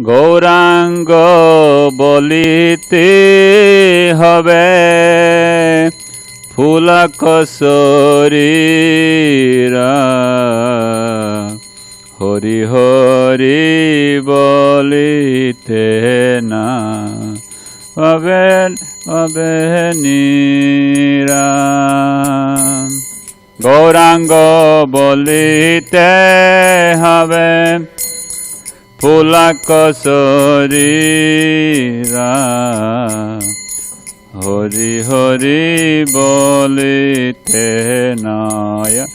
গৌরাঙ্গ বলিতে হবে pulaka-śarīra হরি হরি বলিতে না হবে হবে নিরা। গৌরাঙ্গ বলিতে হবে pulaka-śarīra হরি হরি বলিতে নয়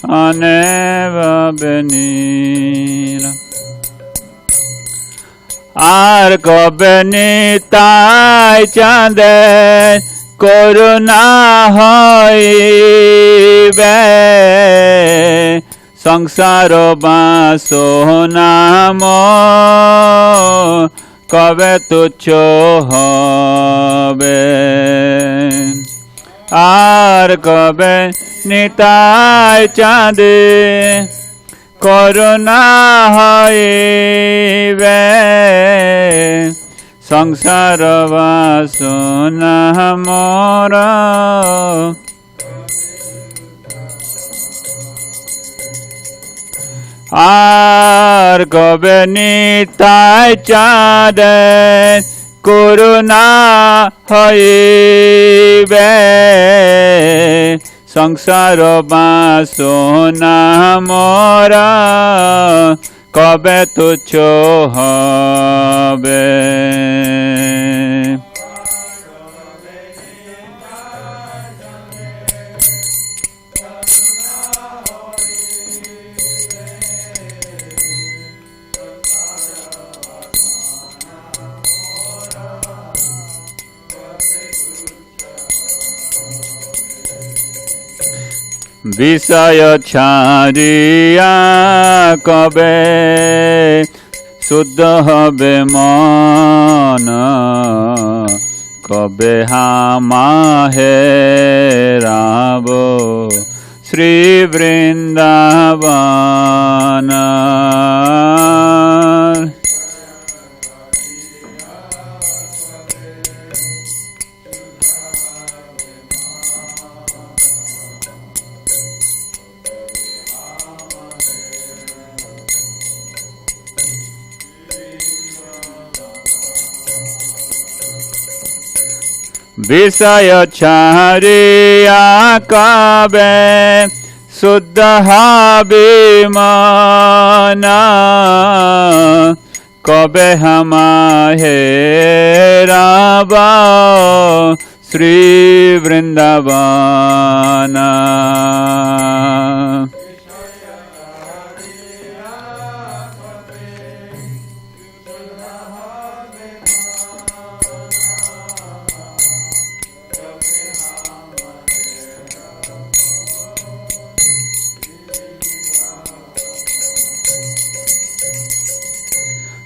আনে ভাবে নিরা। আর কবে নিতাই চাঁদে করুণা হইবে সংসার বাসনাম কবে তুচ্ছ হবে। আর কবে নিতাই চাঁদে করুণা হইবে সংসার বাসনা মোর আর কবে নিতাই চাঁদে করুণা হইবে সংসার বাসনা মোর কবে তুচ্ছ হবে। বিষয় ছাড়িয়া কবে শুদ্ধ হবে মন কবে হামা হেরাব শ্রী বৃন্দাবন। বিষয় ছাড়িয়া কবে শুদ্ধ হবে মন কবে হামা হেরাব শ্রী বৃন্দাবন।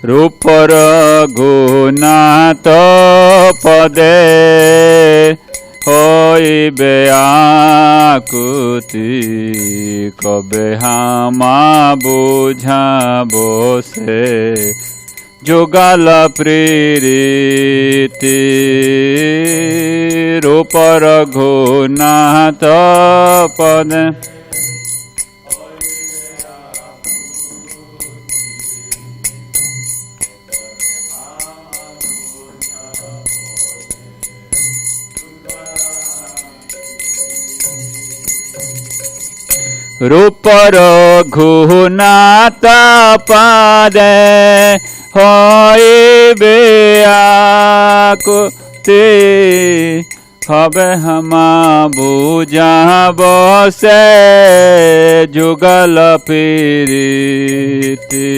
রূপর গুণাত পদে হইবে আকুতি কবে হামা বুঝাব সে যুগল প্রীতি। রূপর গুণাত পদে রূপর ঘুনাত পদে হইবে আকুতি হবে হামা বুঝাব সে যুগল প্রীতি।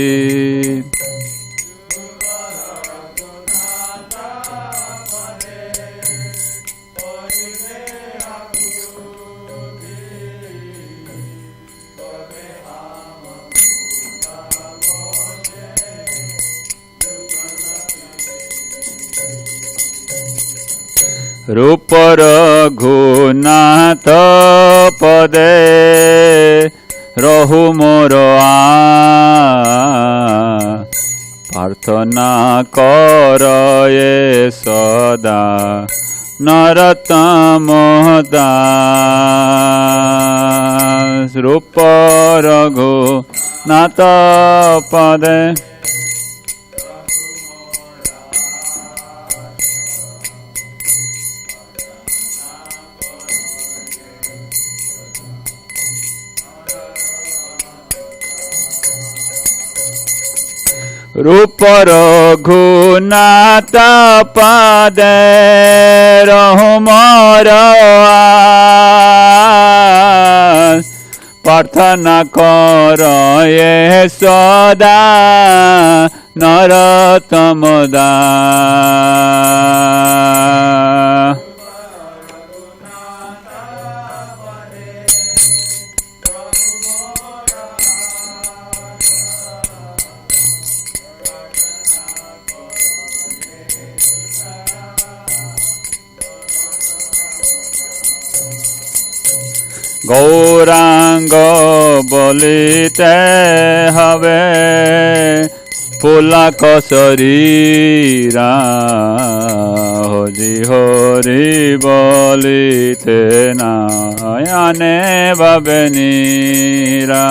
রূপর ঘুনাত পদে রহু মোর Parthana karaye sada Narottama Dasa Rupa Raghunatha Pade Rupa Raghunatha Pade Rahumara Parthana karaye sada Narottama Dasa Gauranga Bolite Habe pulaka-śarīra Hoji Hori Bolite Nayane Babenira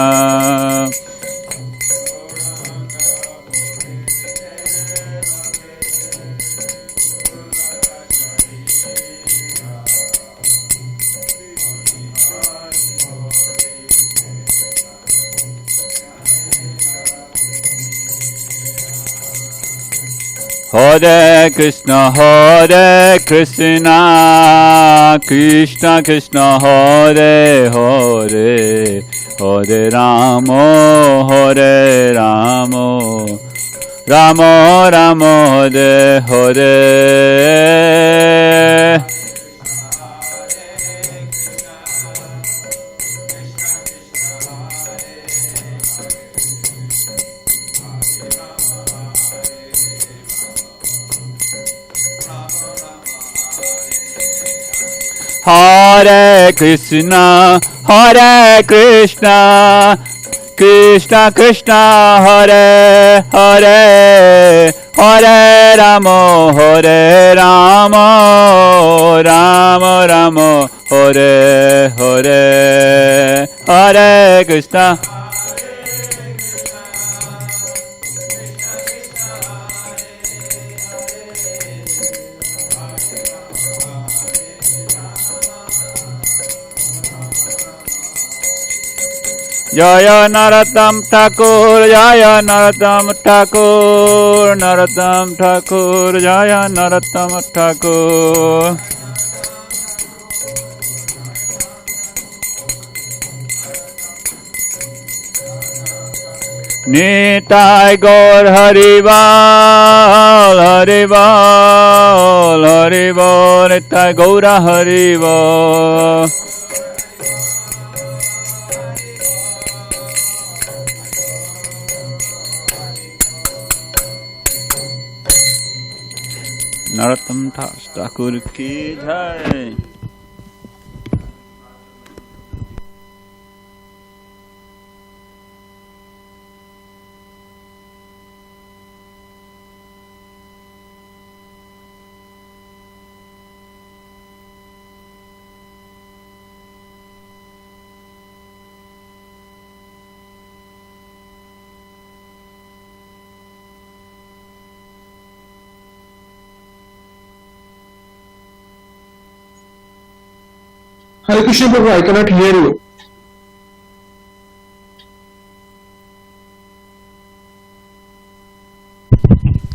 Hare Krishna, Krishna Krishna, Hare Hare, Hare Rama, Rama Rama, Hare Hare. Hare Krishna, Krishna Krishna, Hare Hare, Hare Rama, Rama Rama, Hare Hare, Hare Krishna. Jaya Narottama Thakur, Jaya Narottama Thakur, Narottama Thakur, Jaya Narottama Thakur. Nitai Gaur Haribol, Haribol, Haribol, Nitai Gaura Haribol. Narottama Dasa Thakura ki jai. Hare Krishna Prabhu, I cannot hear you.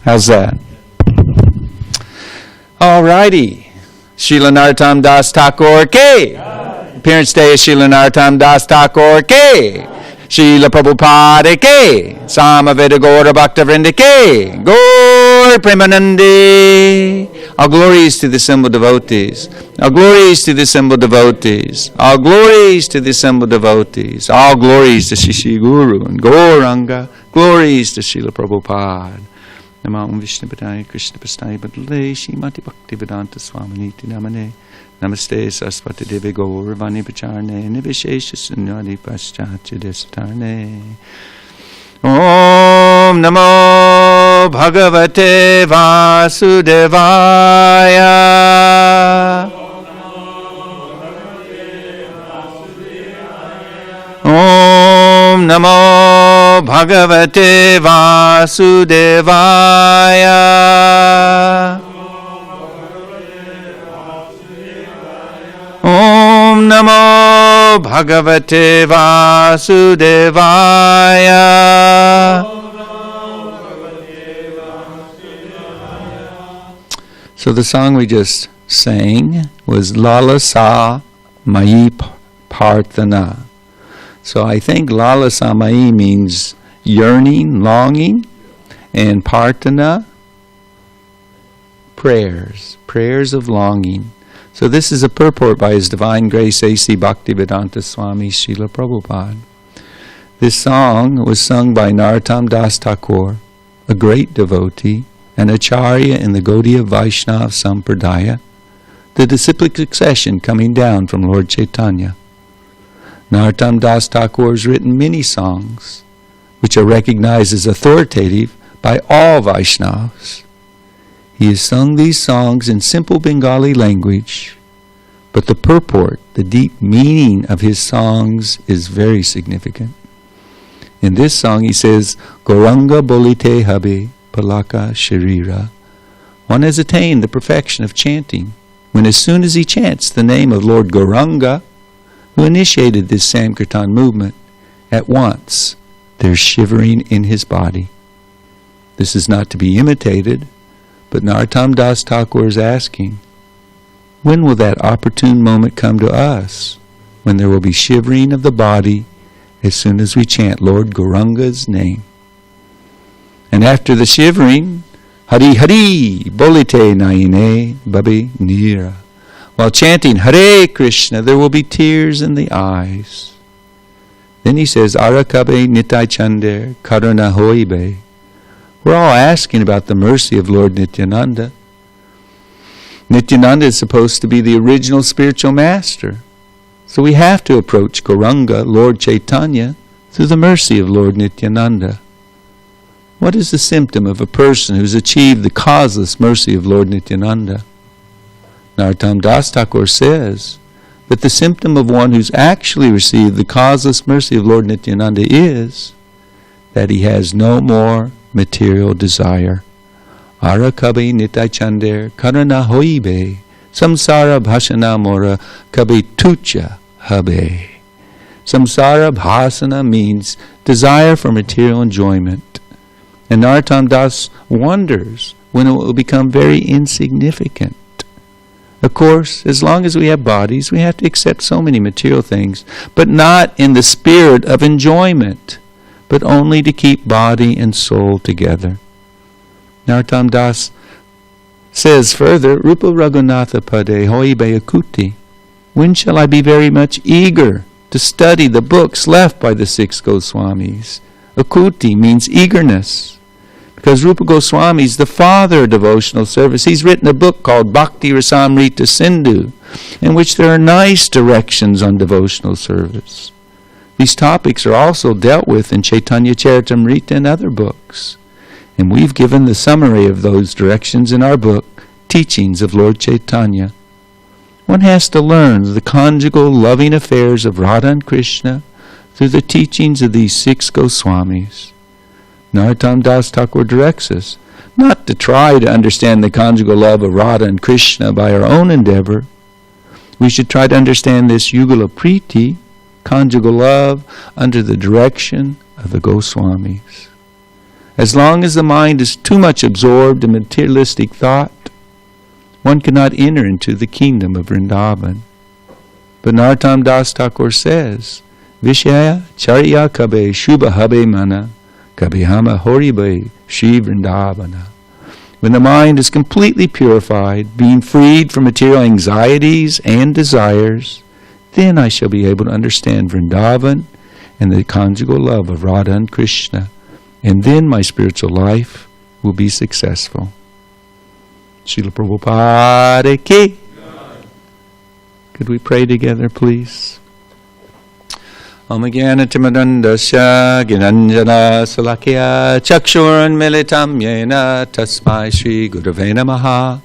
How's that? Alrighty. Srila Narottama Dasa Thakura ki. Appearance day is Srila Narottama Dasa Thakura ki. Srila Prabhupada ki. Samaveda Gaura Bhakta Vrinda ki. Gaur Premanandi. All glories to the assembled devotees. All glories to the assembled devotees. All glories to the assembled devotees. All glories to Sri Guru and Gauranga. Glories to Srila Prabhupada. Namo Vishnu Padaya Krishna Pastai Badale Shrimati Bhakti Vedanta Swaminiti Namane. Namaste Saraswati Devi Gauravani Pacharne Nivishesha Sunyadi Paschatya Destarne. Om Namo Bhagavate Vasudevaya. Om Namo Bhagavate Vasudevaya. Om Namo Bhagavate Vasudevaya. So the song we just sang was Lalasa Mayi Parthana. So I think Lalasa Mayi means yearning, longing, and Parthana, prayers of longing. So this is a purport by His Divine Grace A.C. Bhaktivedanta Swami Srila Prabhupada. This song was sung by Narottama Dasa Thakura, a great devotee, an acharya in the Gaudiya Vaishnava Sampradaya, the disciplic succession coming down from Lord Chaitanya. Narottama Dasa Thakura has written many songs, which are recognized as authoritative by all Vaishnavas. He has sung these songs in simple Bengali language, but the purport, the deep meaning of his songs is very significant. In this song he says, Gauranga Bolite Habe, pulaka-śarīra. One has attained the perfection of chanting when as soon as he chants the name of Lord Gauranga, who initiated this Sankirtan movement, at once there's shivering in his body. This is not to be imitated, but Narottama Dasa Thakura is asking, when will that opportune moment come to us, when there will be shivering of the body as soon as we chant Lord Gauranga's name? And after the shivering, Hari Hari Bolite Naine Babi Nira. While chanting Hare Krishna, there will be tears in the eyes. Then he says, Arakabe Nitai Chander Karuna Hoibe. We're all asking about the mercy of Lord Nityananda. Nityananda is supposed to be the original spiritual master. So we have to approach Gauranga, Lord Chaitanya, through the mercy of Lord Nityananda. What is the symptom of a person who's achieved the causeless mercy of Lord Nityananda? Narottama Dasa Thakura says that the symptom of one who's actually received the causeless mercy of Lord Nityananda is that he has no more material desire. Ara kabe nitai chander karana hoibe samsara bhashana mora kabe tucha habe. Samsara bhasana means desire for material enjoyment. And Narottama Das wonders when it will become very insignificant. Of course, as long as we have bodies, we have to accept so many material things, but not in the spirit of enjoyment, but only to keep body and soul together. Narottama Das says further, Rupa Raghunatha Pade Hoibe Akuti. When shall I be very much eager to study the books left by the six Goswamis? Akuti means eagerness. Because Rupa Goswami is the father of devotional service. He's written a book called Bhakti Rasamrita Sindhu, in which there are nice directions on devotional service. These topics are also dealt with in Chaitanya Charitamrita and other books. And we've given the summary of those directions in our book, Teachings of Lord Chaitanya. One has to learn the conjugal loving affairs of Radha and Krishna through the teachings of these six Goswamis. Narottama Dasa Thakura directs us not to try to understand the conjugal love of Radha and Krishna by our own endeavor. We should try to understand this Yugala Priti, conjugal love, under the direction of the Goswamis. As long as the mind is too much absorbed in materialistic thought, one cannot enter into the kingdom of Vrindavan. But Narottama Dasa Thakura says, Vishaya Charya Kabe Shubha Habe Mana Kabihama Horibe Shri Vrindavana. When the mind is completely purified, being freed from material anxieties and desires, then I shall be able to understand Vrindavan and the conjugal love of Radha and Krishna, and then my spiritual life will be successful. Srila Prabhupada ki. Could we pray together, please? Om Jnana-timirandasya Gnananjana Salakya Chakshurunmilitam Yena Tasmai Shri Gurave Namaha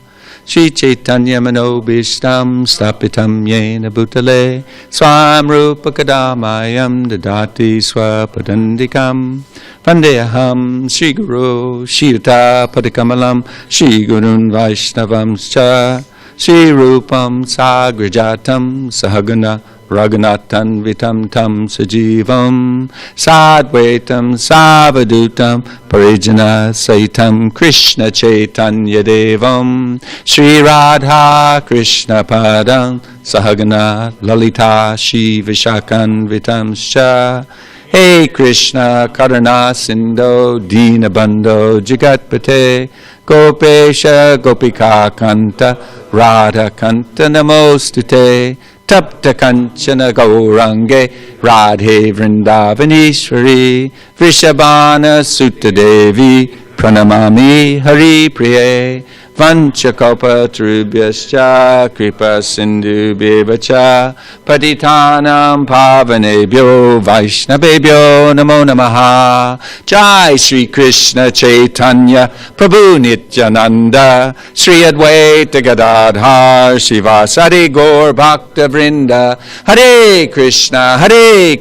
Shri Chaitanya Manobishtam Stapitam Yena Bhutale Swam Rupa Kadamayam Dadati Swapadandikam Vandeham Shri Guru Shirta Padikamalam Shri Gurun Vaishnavamscha Shri Rupam Sagrajatam Sahagana Raghunathan Vitam Tam Sajivam Sadvaitam Savadutam Parijana Saitam Krishna Chaitanya Devam Shri Radha Krishna Padam Sahagana Lalita Shri Vishakan Vitam Sha Hey Krishna Karuna Sindho Dina Bandho Jagatpate Gopesha Gopika Kanta Radha Kanta Namostute Tapta Kanchana Gaurange Radhe Vrindavanishwari Vrishabhana Sutta Devi Pranamami Hari Priye Vanchakalpa Trubhyascha Kripa Sindhu Bevacha Patitanam Pavanebhyo Vaishnavebhyo Namo Namaha Jai Shri Krishna Chaitanya Prabhu Nityananda Shri Advaita Gadadhar Shivasari Gaur Bhakta Vrinda Hare Krishna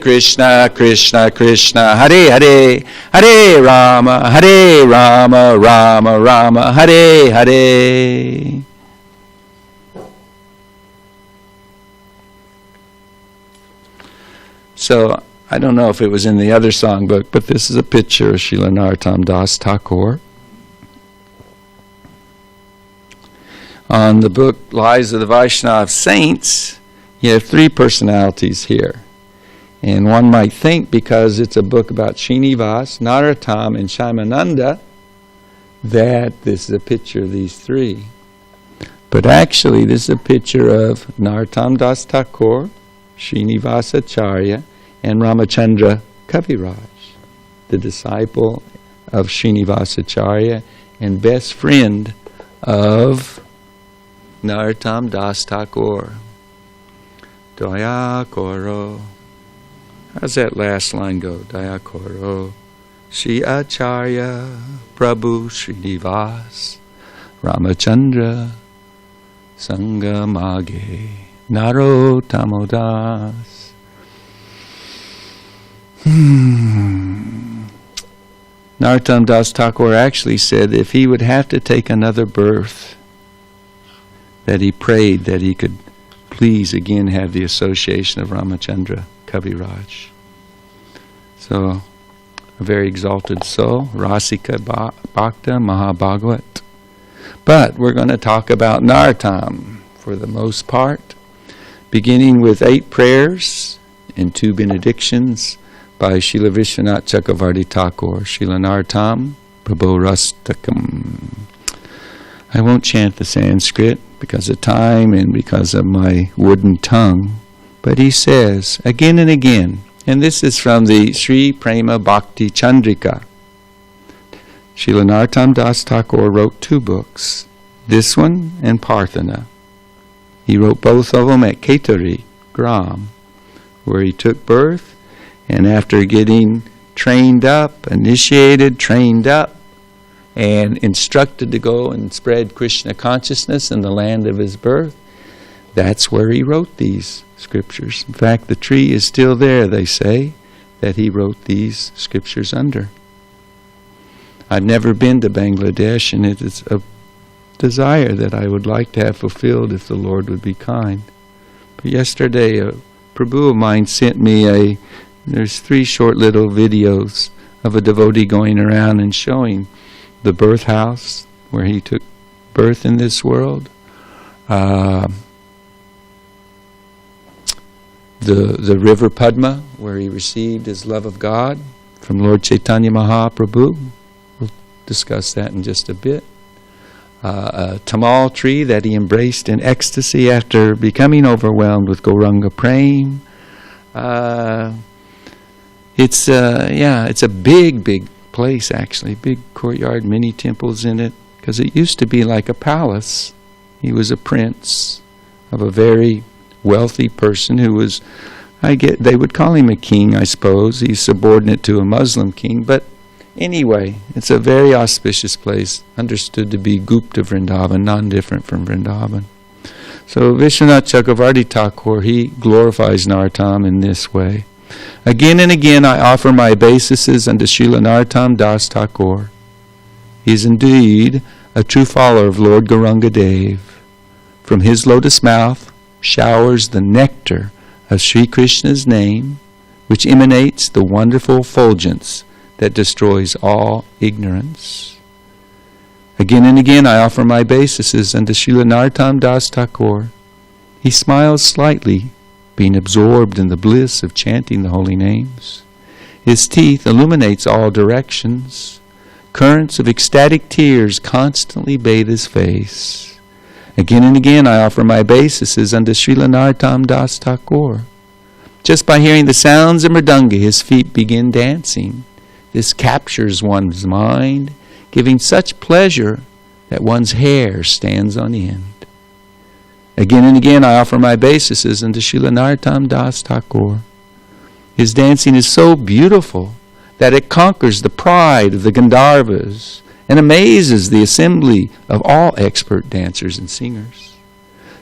Krishna Krishna Hare Hare Hare Rama Rama Rama Hare Hare. So, I don't know if it was in the other songbook, but this is a picture of Srila Narottama Dasa Thakura. On the book Lives of the Vaishnava Saints, you have three personalities here. And one might think, because it's a book about Srinivas, Narottama, and Shyamananda, that this is a picture of these three. But actually, this is a picture of Narottama Dasa Thakura, Srinivasacharya, and Ramachandra Kaviraj, the disciple of Srinivasacharya and best friend of Narottama Dasa Thakura. Daya Koro. How's that last line go? Daya Koro. Shri Acharya Prabhu Srinivas Ramachandra Sangamage Narottama Das. Narottama Dasa Thakura actually said if he would have to take another birth, that he prayed that he could please again have the association of Ramachandra Kaviraj. So, a very exalted soul, Rasika Bhakta Mahabhagavat. But we're going to talk about Narottama for the most part, beginning with 8 prayers and 2 benedictions by Srila Vishwanath Chakravarti Thakur, Srila Narottama Prabhu Rastakam. I won't chant the Sanskrit because of time and because of my wooden tongue, but he says again and again, and this is from the Sri Prema Bhakti Chandrika. Srila Narottama Dasa Thakura wrote 2 books, this one and Parthana. He wrote both of them at Ketari, Gram, where he took birth, and after getting trained up, and instructed to go and spread Krishna consciousness in the land of his birth, that's where he wrote these scriptures. In fact, the tree is still there, they say, that he wrote these scriptures under. I've never been to Bangladesh, and it is a desire that I would like to have fulfilled if the Lord would be kind. But yesterday, a Prabhu of mine sent me there's 3 short little videos of a devotee going around and showing the birth house where he took birth in this world, the river Padma, where he received his love of God from Lord Chaitanya Mahaprabhu. We'll discuss that in just a bit. A tamal tree that he embraced in ecstasy after becoming overwhelmed with Gauranga Prem. It's a big place actually, big courtyard, many temples in it, because it used to be like a palace. He was a prince of a very wealthy person who was They would call him a king, I suppose. He's subordinate to a Muslim king. But anyway, it's a very auspicious place, understood to be Gupta Vrindavan, non-different from Vrindavan. So Vishwanath Chakravarti Thakur, he glorifies Narottama in this way. Again and again I offer my obeisances unto Srila Narottama Dasa Thakura. He is indeed a true follower of Lord Gauranga Dev. From his lotus mouth showers the nectar of Sri Krishna's name, which emanates the wonderful effulgence that destroys all ignorance. Again and again I offer my obeisances unto Srila Narottama Dasa Thakura. He smiles slightly, being absorbed in the bliss of chanting the holy names. His teeth illuminates all directions. Currents of ecstatic tears constantly bathe his face. Again and again I offer my obeisances unto Srila Narottama Dasa Thakura. Just by hearing the sounds of mridanga, his feet begin dancing. This captures one's mind, giving such pleasure that one's hair stands on end. Again and again I offer my obeisances unto Srila Narottama Dasa Thakura. His dancing is so beautiful that it conquers the pride of the Gandharvas and amazes the assembly of all expert dancers and singers.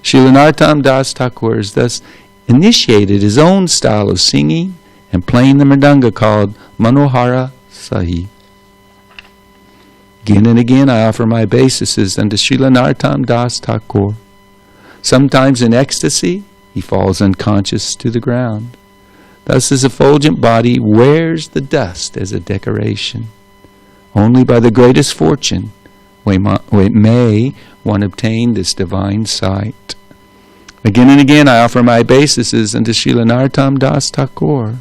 Srila Narottama Dasa Thakura has thus initiated his own style of singing and playing the mridanga called Manohara Sahi. Again and again I offer my obeisances unto Srila Narottama Dasa Thakura. Sometimes in ecstasy, he falls unconscious to the ground. Thus his effulgent body wears the dust as a decoration. Only by the greatest fortune may one obtain this divine sight. Again and again I offer my obeisances unto Srila Narottama Dasa Thakura.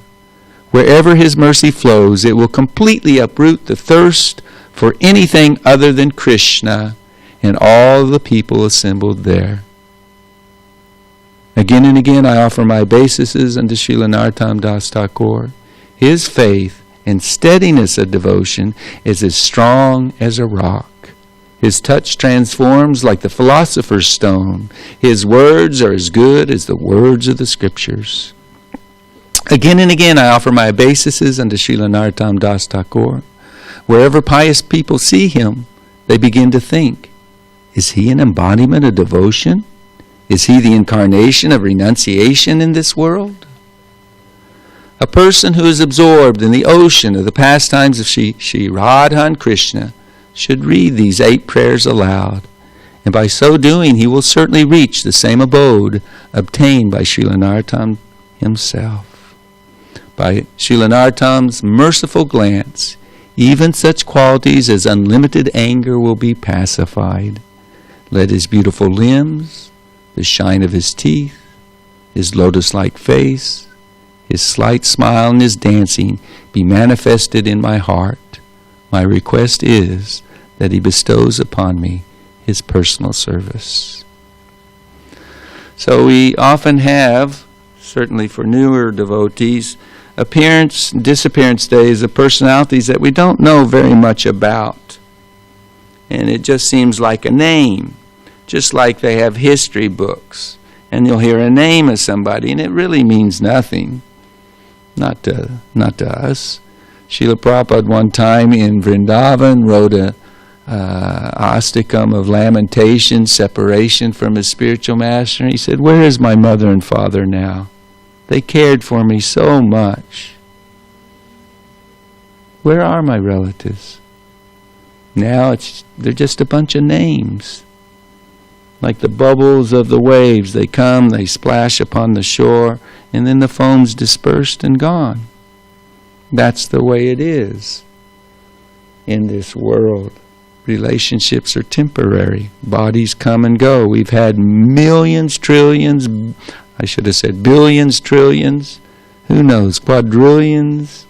Wherever his mercy flows, it will completely uproot the thirst for anything other than Krishna and all the people assembled there. Again and again I offer my obeisances unto Srila Narottama Dasa Thakura. His faith and steadiness of devotion is as strong as a rock. His touch transforms like the philosopher's stone. His words are as good as the words of the scriptures. Again and again I offer my obeisances unto Srila Narottama Dasa Thakura. Wherever pious people see him, they begin to think, is he an embodiment of devotion? Is he the incarnation of renunciation in this world? A person who is absorbed in the ocean of the pastimes of Shri Radha and Krishna should read these 8 prayers aloud, and by so doing he will certainly reach the same abode obtained by Srila Narottama himself. By Srila Narottama's merciful glance, even such qualities as unlimited anger will be pacified. Let his beautiful limbs, the shine of his teeth, his lotus-like face, his slight smile and his dancing be manifested in my heart. My request is that he bestows upon me his personal service. So we often have, certainly for newer devotees, appearance and disappearance days of personalities that we don't know very much about. And it just seems like a name, just like they have history books. And you'll hear a name of somebody, and it really means nothing. Not to us. Srila Prabhupada one time in Vrindavan wrote a astikam of lamentation, separation from his spiritual master. And he said, where is my mother and father now? They cared for me so much. Where are my relatives? Now they're just a bunch of names. Like the bubbles of the waves, they come, they splash upon the shore, and then the foam's dispersed and gone. That's the way it is in this world. Relationships are temporary. Bodies come and go. We've had millions, trillions, I should have said billions, trillions, who knows, quadrillions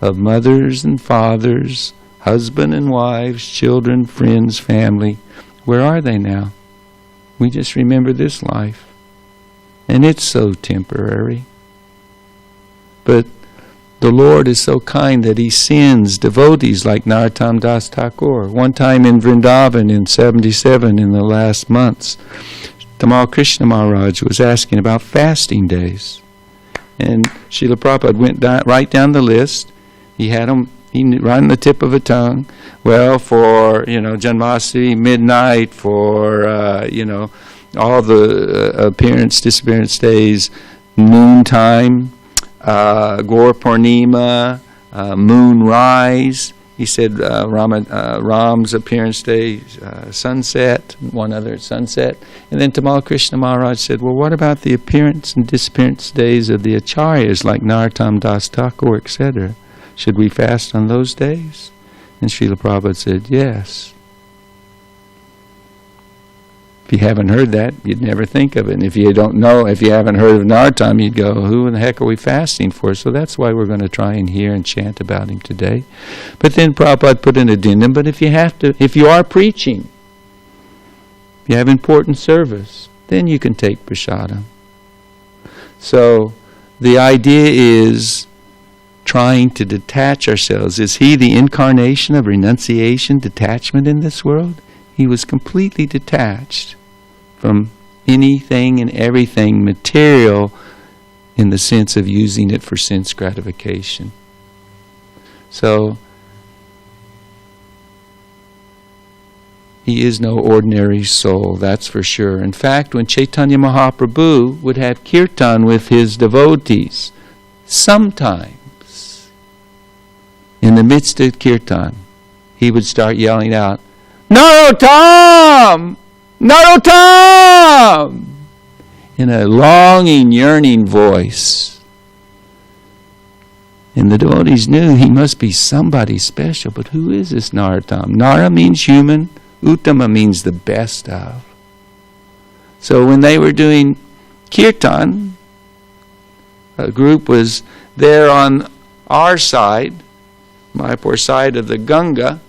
of mothers and fathers, husband and wives, children, friends, family. Where are they now? We just remember this life. And it's so temporary. But the Lord is so kind that He sends devotees like Narottama Dasa Thakura. One time in Vrindavan in 77, in the last months, Tamal Krishna Maharaj was asking about fasting days. And Srila Prabhupada went right down the list. He had them right on the tip of a tongue. Well, for, Janmashtami, midnight, for, all the appearance, disappearance days, noontime, Gaur Purnima, moonrise. He said Ram's appearance day, sunset, one other at sunset. And then Tamal Krishna Maharaj said, well, what about the appearance and disappearance days of the acharyas like Narottama Dasa Thakura, etc.? Should we fast on those days? And Srila Prabhupada said, yes. If you haven't heard that, you'd never think of it. And if you don't know, if you haven't heard of Narottama, you'd go, who in the heck are we fasting for? So that's why we're going to try and hear and chant about him today. But then Prabhupada put an addendum, but if you are preaching, if you have important service, then you can take prasadam. So the idea is trying to detach ourselves. Is he the incarnation of renunciation, detachment in this world? He was completely detached from anything and everything material in the sense of using it for sense gratification. So, he is no ordinary soul, that's for sure. In fact, when Chaitanya Mahaprabhu would have kirtan with his devotees, sometimes, in the midst of kirtan, he would start yelling out, Narottam! Narottam! In a longing, yearning voice. And the devotees knew he must be somebody special. But who is this Narottam? Nara means human. Uttama means the best of. So when they were doing kirtan, a group was there on our side, Mayapur side of the Ganga,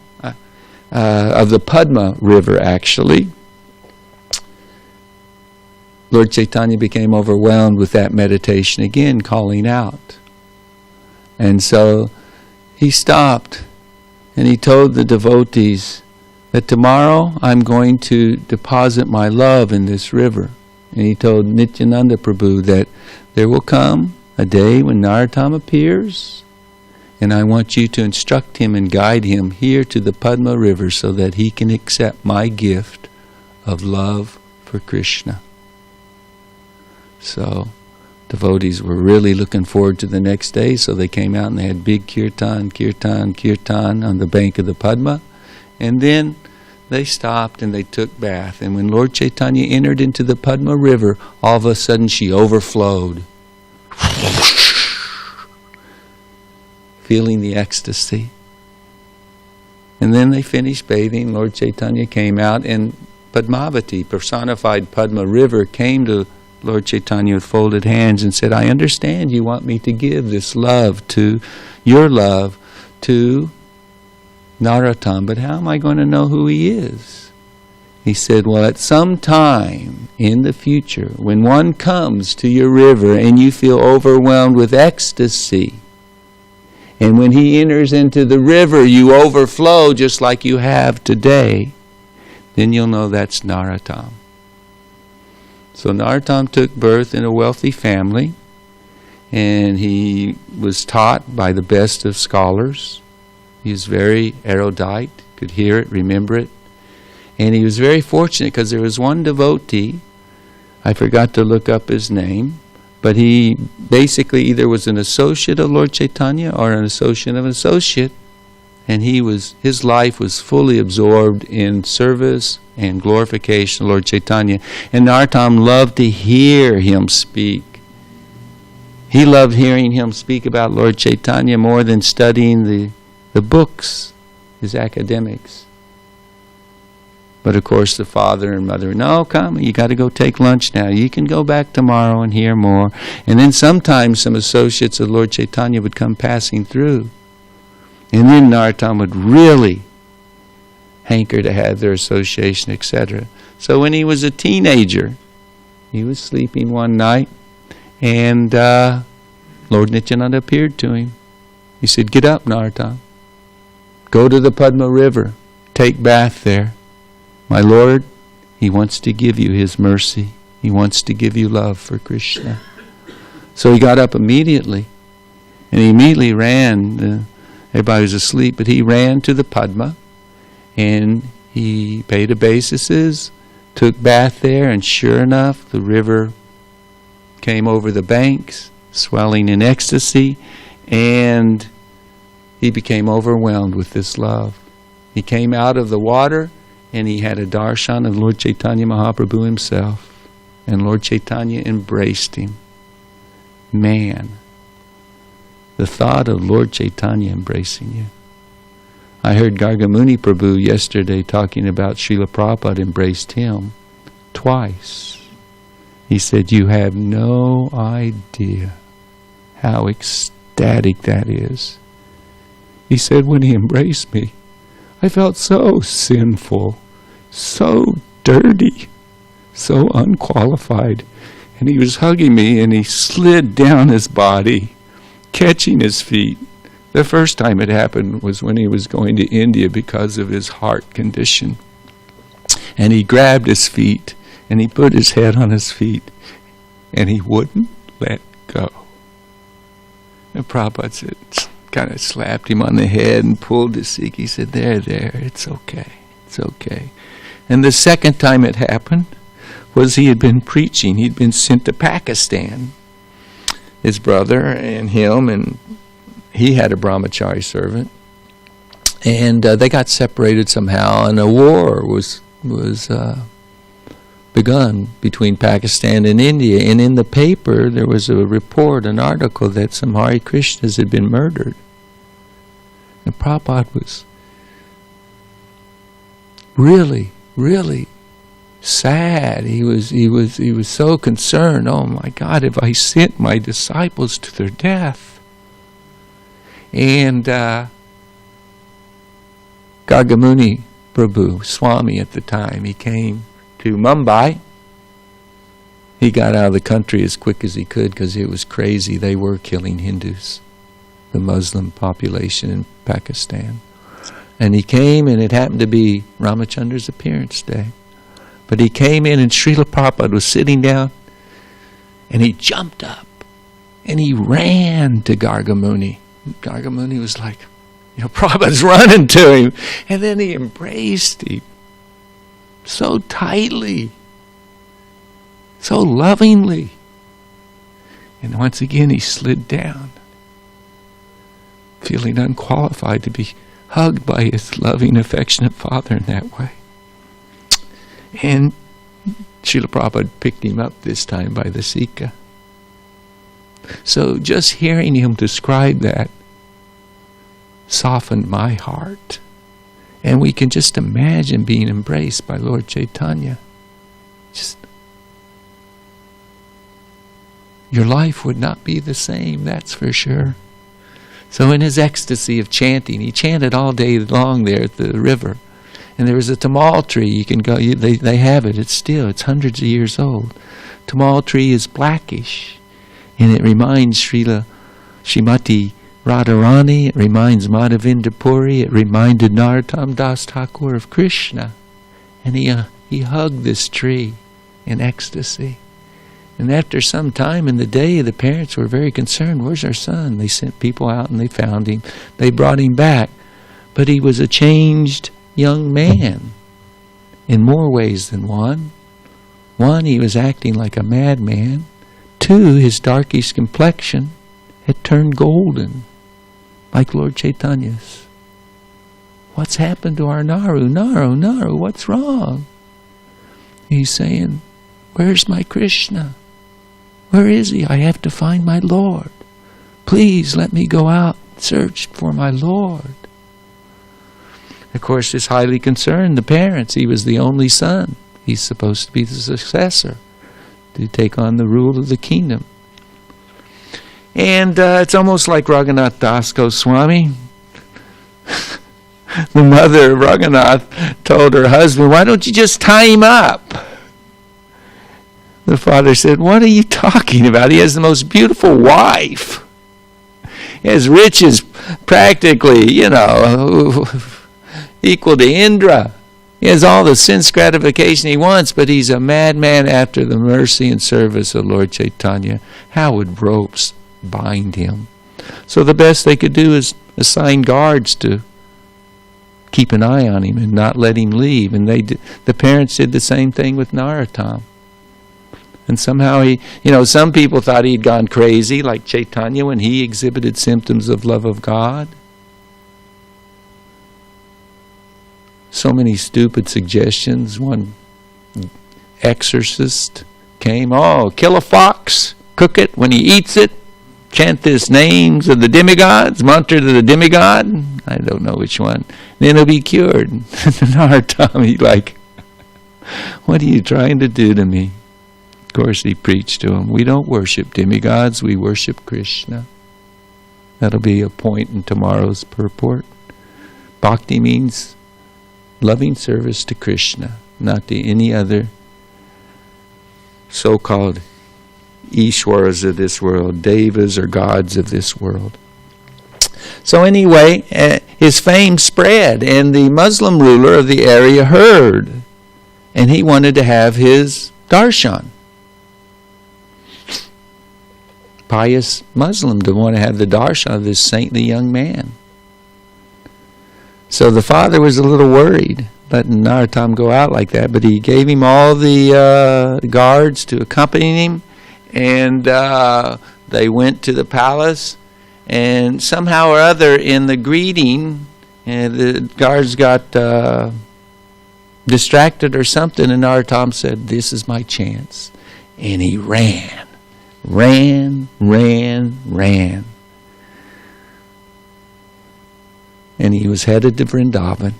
of the Padma River, actually. Lord Chaitanya became overwhelmed with that meditation again, calling out. And so he stopped and he told the devotees that tomorrow I'm going to deposit my love in this river. And he told Nityananda Prabhu that there will come a day when Narottam appears, and I want you to instruct him and guide him here to the Padma River so that he can accept my gift of love for Krishna. So, devotees were really looking forward to the next day, so they came out and they had big kirtan on the bank of the Padma. And then they stopped and they took bath. And when Lord Chaitanya entered into the Padma River, all of a sudden she overflowed. Feeling the ecstasy. And then they finished bathing. Lord Chaitanya came out, and Padmavati, personified Padma River, came to Lord Chaitanya with folded hands and said, I understand you want me to give this love to, your love to Narottam, but how am I going to know who he is? He said, well, at some time in the future, when one comes to your river and you feel overwhelmed with ecstasy, and when he enters into the river, you overflow just like you have today, then you'll know that's Narottam. So Narottam took birth in a wealthy family, and he was taught by the best of scholars. He was very erudite, could hear it, remember it. And he was very fortunate because there was one devotee, I forgot to look up his name, but he basically either was an associate of Lord Chaitanya or an associate of an associate, and his life was fully absorbed in service and glorification of Lord Chaitanya. And Narottam loved to hear him speak. He loved hearing him speak about Lord Chaitanya more than studying the books, his academics. But of course the father and mother, no, come, you got to go take lunch now. You can go back tomorrow and hear more. And then sometimes some associates of Lord Chaitanya would come passing through. And then Narottam would really hanker to have their association, etc. So when he was a teenager, he was sleeping one night, and Lord Nityananda appeared to him. He said, get up, Narottam. Go to the Padma River. Take bath there. My Lord, He wants to give you His mercy. He wants to give you love for Krishna. So he got up immediately, and he immediately ran. Everybody was asleep, but he ran to the Padma, and he paid obeisances, took bath there, and sure enough, the river came over the banks, swelling in ecstasy, and he became overwhelmed with this love. He came out of the water, and he had a darshan of Lord Chaitanya Mahaprabhu himself, and Lord Chaitanya embraced him. Man, the thought of Lord Chaitanya embracing you. I heard Gargamuni Prabhu yesterday talking about Srila Prabhupada embraced him twice. He said, you have no idea how ecstatic that is. He said, when he embraced me, I felt so sinful, so dirty, so unqualified. And he was hugging me, and he slid down his body, catching his feet. The first time it happened was when he was going to India because of his heart condition. And he grabbed his feet, and he put his head on his feet, and he wouldn't let go. And Prabhupada said, kind of slapped him on the head and pulled his cheek. He said, there, it's okay, it's okay. And the second time it happened was he had been preaching. He'd been sent to Pakistan, his brother and him, and he had a brahmachari servant. And they got separated somehow, and a war was begun between Pakistan and India. And in the paper, there was a report, an article, that some Hare Krishnas had been murdered. And Prabhupada was really, really sad. He was so concerned. Oh my God, have I sent my disciples to their death? And Gargamuni Prabhu, Swami at the time, he came to Mumbai. He got out of the country as quick as he could because it was crazy. They were killing Hindus, the Muslim population in Pakistan. And he came, and it happened to be Ramachandra's appearance day. But he came in, and Srila Prabhupada was sitting down, and he jumped up, and he ran to Gargamuni. Gargamuni was like, Prabhupada's running to him. And then he embraced him so tightly, so lovingly. And once again he slid down, feeling unqualified to be hugged by his loving, affectionate father in that way. And Srila Prabhupada picked him up this time by the Sika. So just hearing him describe that softened my heart. And we can just imagine being embraced by Lord Chaitanya. Your life would not be the same, that's for sure. So in his ecstasy of chanting, he chanted all day long there at the river. And there was a tamal tree. You can go, they have it. It's hundreds of years old. Tamal tree is blackish. And it reminds Srimati Radharani, it reminds Madhavinda Puri, it reminded Narottama Dasa Thakura of Krishna. And he hugged this tree in ecstasy. And after some time in the day, the parents were very concerned. Where's our son? They sent people out and they found him. They brought him back. But he was a changed young man in more ways than one. One, he was acting like a madman. Two, his darkish complexion had turned golden, like Lord Chaitanya's. What's happened to our Naru? Naru, what's wrong? He's saying, where's my Krishna? Where is he? I have to find my Lord. Please let me go out and search for my Lord. Of course, it's highly concerned, the parents. He was the only son. He's supposed to be the successor, to take on the rule of the kingdom. And it's almost like Raghunath Das Goswami. The mother of Raghunath told her husband, why don't you just tie him up? The father said, what are you talking about? He has the most beautiful wife. He has riches practically, equal to Indra. He has all the sense gratification he wants, but he's a madman after the mercy and service of Lord Chaitanya. How would ropes bind him? So the best they could do is assign guards to keep an eye on him and not let him leave. And the parents did the same thing with Narottama. And somehow some people thought he'd gone crazy, like Chaitanya when he exhibited symptoms of love of God. So many stupid suggestions. One exorcist came, kill a fox, cook it. When he eats it, chant the names of the demigods, mantra to the demigod. I don't know which one. Then he'll be cured. Narottama, what are you trying to do to me? Of course, he preached to him, we don't worship demigods, we worship Krishna. That'll be a point in tomorrow's purport. Bhakti means loving service to Krishna, not to any other so-called Ishwaras of this world, devas or gods of this world. So anyway, his fame spread, and the Muslim ruler of the area heard, and he wanted to have his darshan. Pious Muslim to want to have the darshan of this saintly young man. So the father was a little worried, letting Narottama go out like that, but he gave him all the guards to accompany him, and they went to the palace, and somehow or other in the greeting, the guards got distracted or something, and Narottama said, this is my chance. And he ran. And he was headed to Vrindavan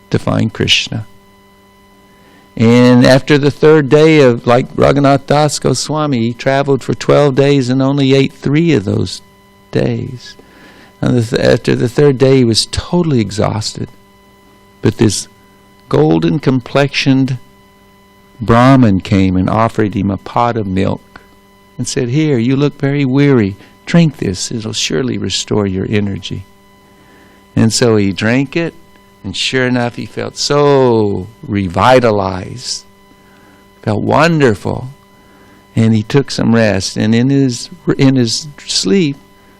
to find Krishna. And after the third day of, like Raghunath Das Goswami, he traveled for 12 days and only ate 3 of those days. And after the third day, he was totally exhausted. But this golden complexioned Brahmin came and offered him a pot of milk and said, here, you look very weary. Drink this. It'll surely restore your energy. And so he drank it, and sure enough, he felt so revitalized, felt wonderful, and he took some rest. And in his sleep,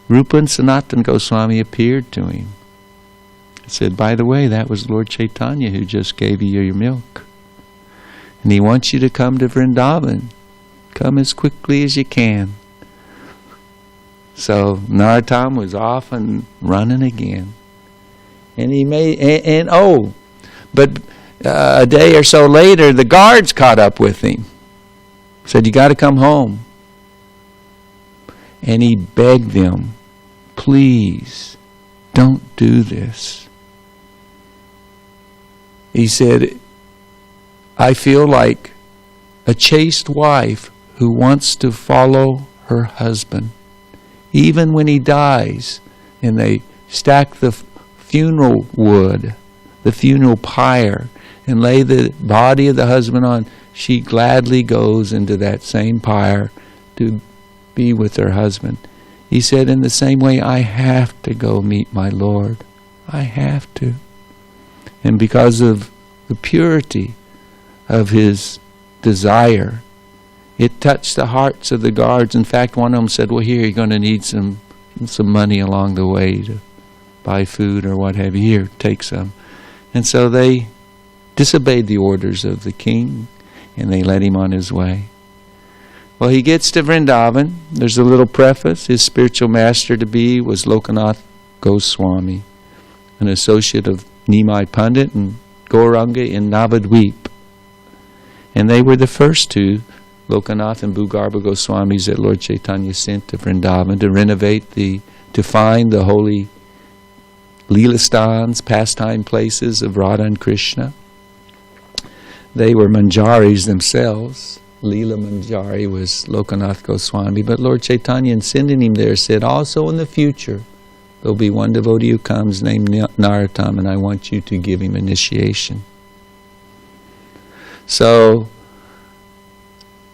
Rupa and Sanatana Goswami appeared to him. He said, by the way, that was Lord Chaitanya who just gave you your milk. And he wants you to come to Vrindavan. Come as quickly as you can. So Narottama was off and running again. And he but a day or so later, the guards caught up with him. Said, you got to come home. And he begged them, please, don't do this. He said, I feel like a chaste wife who wants to follow her husband. Even when he dies, and they stack the funeral wood, the funeral pyre, and lay the body of the husband on, she gladly goes into that same pyre to be with her husband. He said, in the same way, I have to go meet my Lord. I have to. And because of the purity of his desire, it touched the hearts of the guards. In fact, one of them said, well, here, you're going to need some money along the way to buy food or what have you. Here, take some. And so they disobeyed the orders of the king, and they let him on his way. Well, he gets to Vrindavan. There's a little preface. His spiritual master-to-be was Lokanath Goswami, an associate of Nimai Pandit and Gauranga in Navadvip. And they were the first two, Lokanath and Bhugarbha Goswamis, that Lord Chaitanya sent to Vrindavan to renovate to find the holy Leelastans, pastime places of Radha and Krishna. They were Manjaris themselves. Leela Manjari was Lokanath Goswami. But Lord Chaitanya, in sending him there, said, also in the future, there'll be one devotee who comes named Narottama, and I want you to give him initiation. So,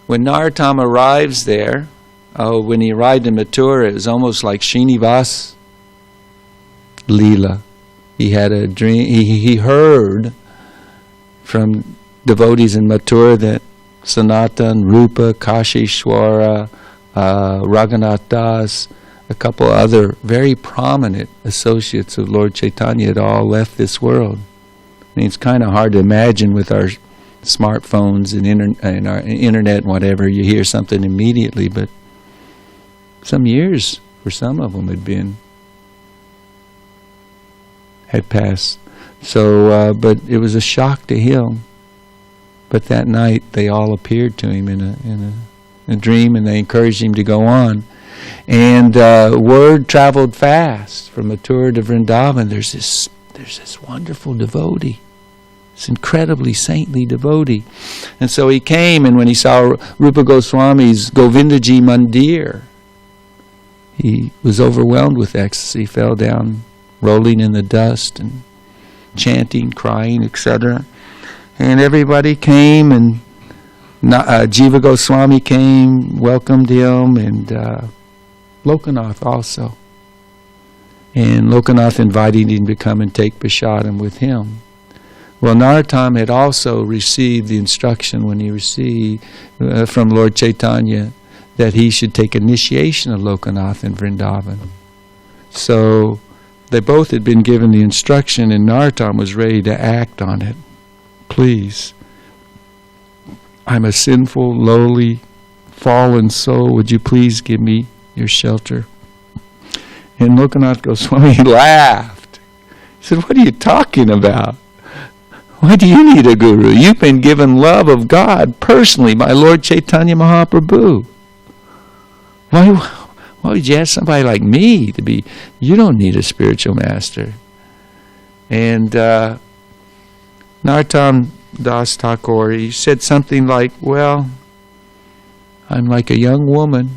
when Narottama arrives there, when he arrived in Mathura, it was almost like Srinivas Leela. He had a dream. He heard from devotees in Mathura, that Sanatan, Rupa, Kashishwara, Raghunath Das, a couple other very prominent associates of Lord Chaitanya had all left this world. I mean, it's kind of hard to imagine with our smartphones and our internet and whatever, you hear something immediately, but some years for some of them had passed. So, but it was a shock to him. But that night they all appeared to him in a dream, and they encouraged him to go on. And word traveled fast from Mathura to Vrindavan. There's this wonderful devotee, this incredibly saintly devotee. And so he came, and when he saw Rupa Goswami's Govindaji Mandir, he was overwhelmed with ecstasy, fell down, rolling in the dust and chanting, crying, etc. And everybody came, and Jiva Goswami came, welcomed him, and Lokanath also. And Lokanath invited him to come and take prasadam with him. Well, Narottama had also received the instruction when he received from Lord Chaitanya that he should take initiation of Lokanath in Vrindavan. So they both had been given the instruction, and Narottama was ready to act on it. Please, I'm a sinful, lowly, fallen soul. Would you please give me your shelter? And Lokanath Goswami laughed. He said, what are you talking about? Why do you need a guru? You've been given love of God personally by Lord Chaitanya Mahaprabhu. Why would you ask somebody like me to be? You don't need a spiritual master. And Narottama Dasa Thakura, he said something like, well, I'm like a young woman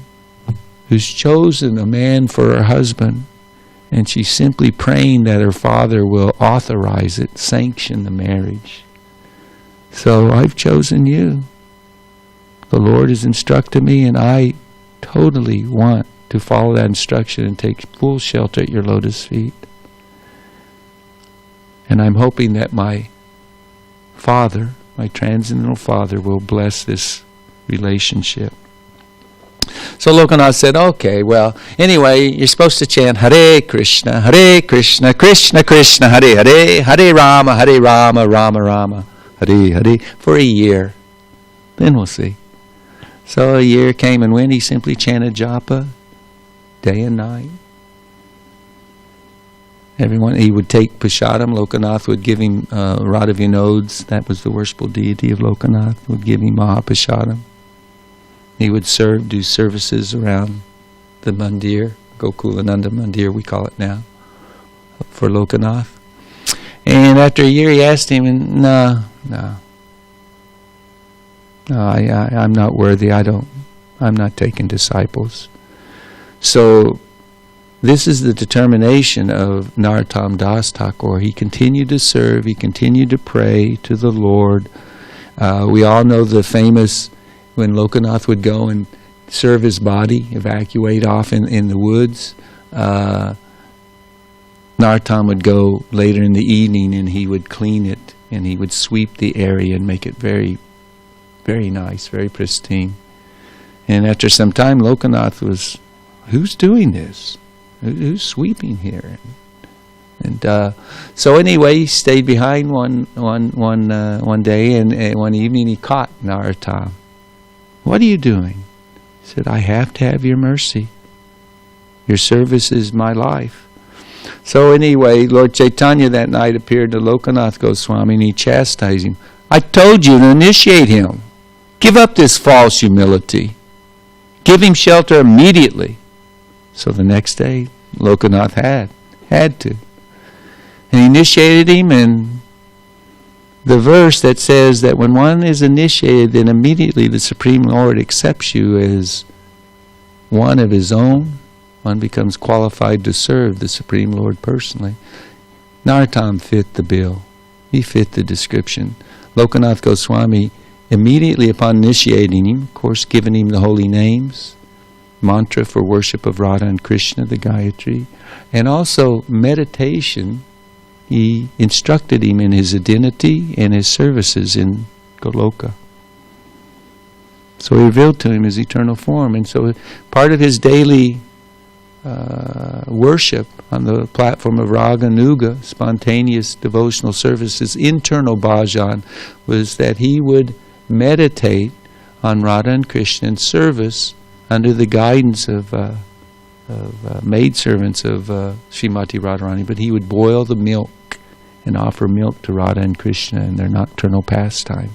who's chosen a man for her husband, and she's simply praying that her father will authorize it, sanction the marriage. So I've chosen you. The Lord has instructed me, and I totally want to follow that instruction and take full shelter at your lotus feet. And I'm hoping that my Father, my transcendental Father, will bless this relationship. So Lokanath said, okay, well, anyway, you're supposed to chant Hare Krishna, Krishna Krishna, Hare Hare, Hare Rama, Rama Rama, Hare Hare, for a year. Then we'll see. So a year came and went. He simply chanted japa day and night. Everyone, he would take prasadam. Lokanath would give him Radha Vinods. That was the worshipful deity of Lokanath. Would give him Mahaprasadam. He would do services around the mandir, Gokulananda Mandir we call it now, for Lokanath. And after a year he asked him, no, I'm not worthy. I'm not taking disciples. So this is the determination of Narottama Dasa Thakura. He continued to serve. He continued to pray to the Lord. We all know the famous, when Lokanath would go and serve his body, evacuate off in the woods, Narottama would go later in the evening and he would clean it and he would sweep the area and make it very, very nice, very pristine. And after some time, Lokanath was, who's doing this? Who's sweeping here? And so anyway, he stayed behind one day, and one evening he caught Narottama. What are you doing? He said, I have to have your mercy. Your service is my life. So anyway, Lord Chaitanya that night appeared to Lokanath Goswami and he chastised him. I told you to initiate him. Give up this false humility. Give him shelter immediately. So the next day, Lokanath had to. And he initiated him, and the verse that says that when one is initiated, then immediately the Supreme Lord accepts you as one of his own. One becomes qualified to serve the Supreme Lord personally. Narottama fit the bill. He fit the description. Lokanath Goswami, immediately upon initiating him, of course giving him the holy names, mantra for worship of Radha and Krishna, the Gayatri, and also meditation he instructed him in his identity and his services in Goloka. So he revealed to him his eternal form. And so part of his daily worship on the platform of Raga Nuga, spontaneous devotional service, his internal bhajan, was that he would meditate on Radha and Krishna in service under the guidance of maidservants of Srimati Radharani. But he would boil the milk and offer milk to Radha and Krishna in their nocturnal pastime.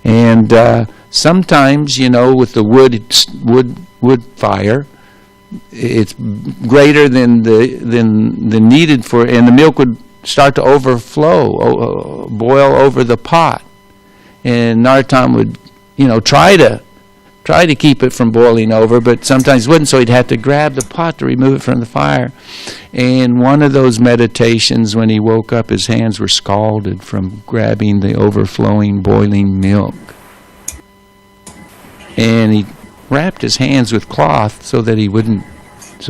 And sometimes, with the wood fire, it's greater than the needed for, and the milk would start to overflow, boil over the pot. And Narottama would, try to keep it from boiling over, but sometimes wouldn't, so he'd have to grab the pot to remove it from the fire. And one of those meditations, when he woke up, his hands were scalded from grabbing the overflowing, boiling milk. And he wrapped his hands with cloth so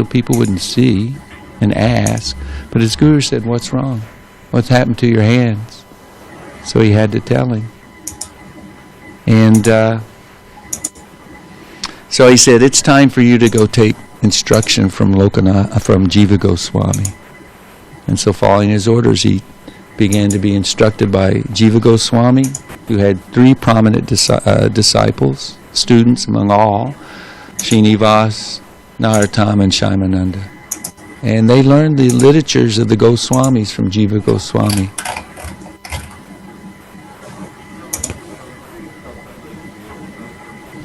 people wouldn't see and ask. But his guru said, "What's wrong? What's happened to your hands?" So he had to tell him. And so he said, "It's time for you to go take instruction from Jiva Goswami." And so following his orders, he began to be instructed by Jiva Goswami, who had 3 prominent disciples, students among all, Srinivas, Narottama, and Shaimananda. And they learned the literatures of the Goswamis from Jiva Goswami.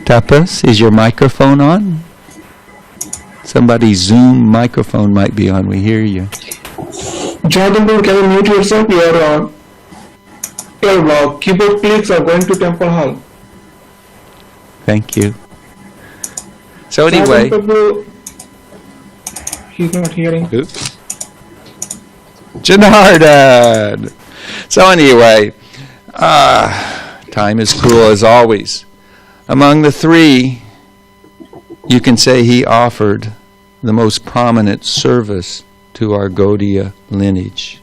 Tapas, is your microphone on? Somebody's Zoom microphone might be on. We hear you. Jonathan, can you mute yourself? Your keyboard clicks are going to temple hall. Thank you. So anyway, he's not hearing. Oops. Janardhan. So anyway, time is cruel as always. Among the 3, you can say he offered the most prominent service to our Gaudiya lineage.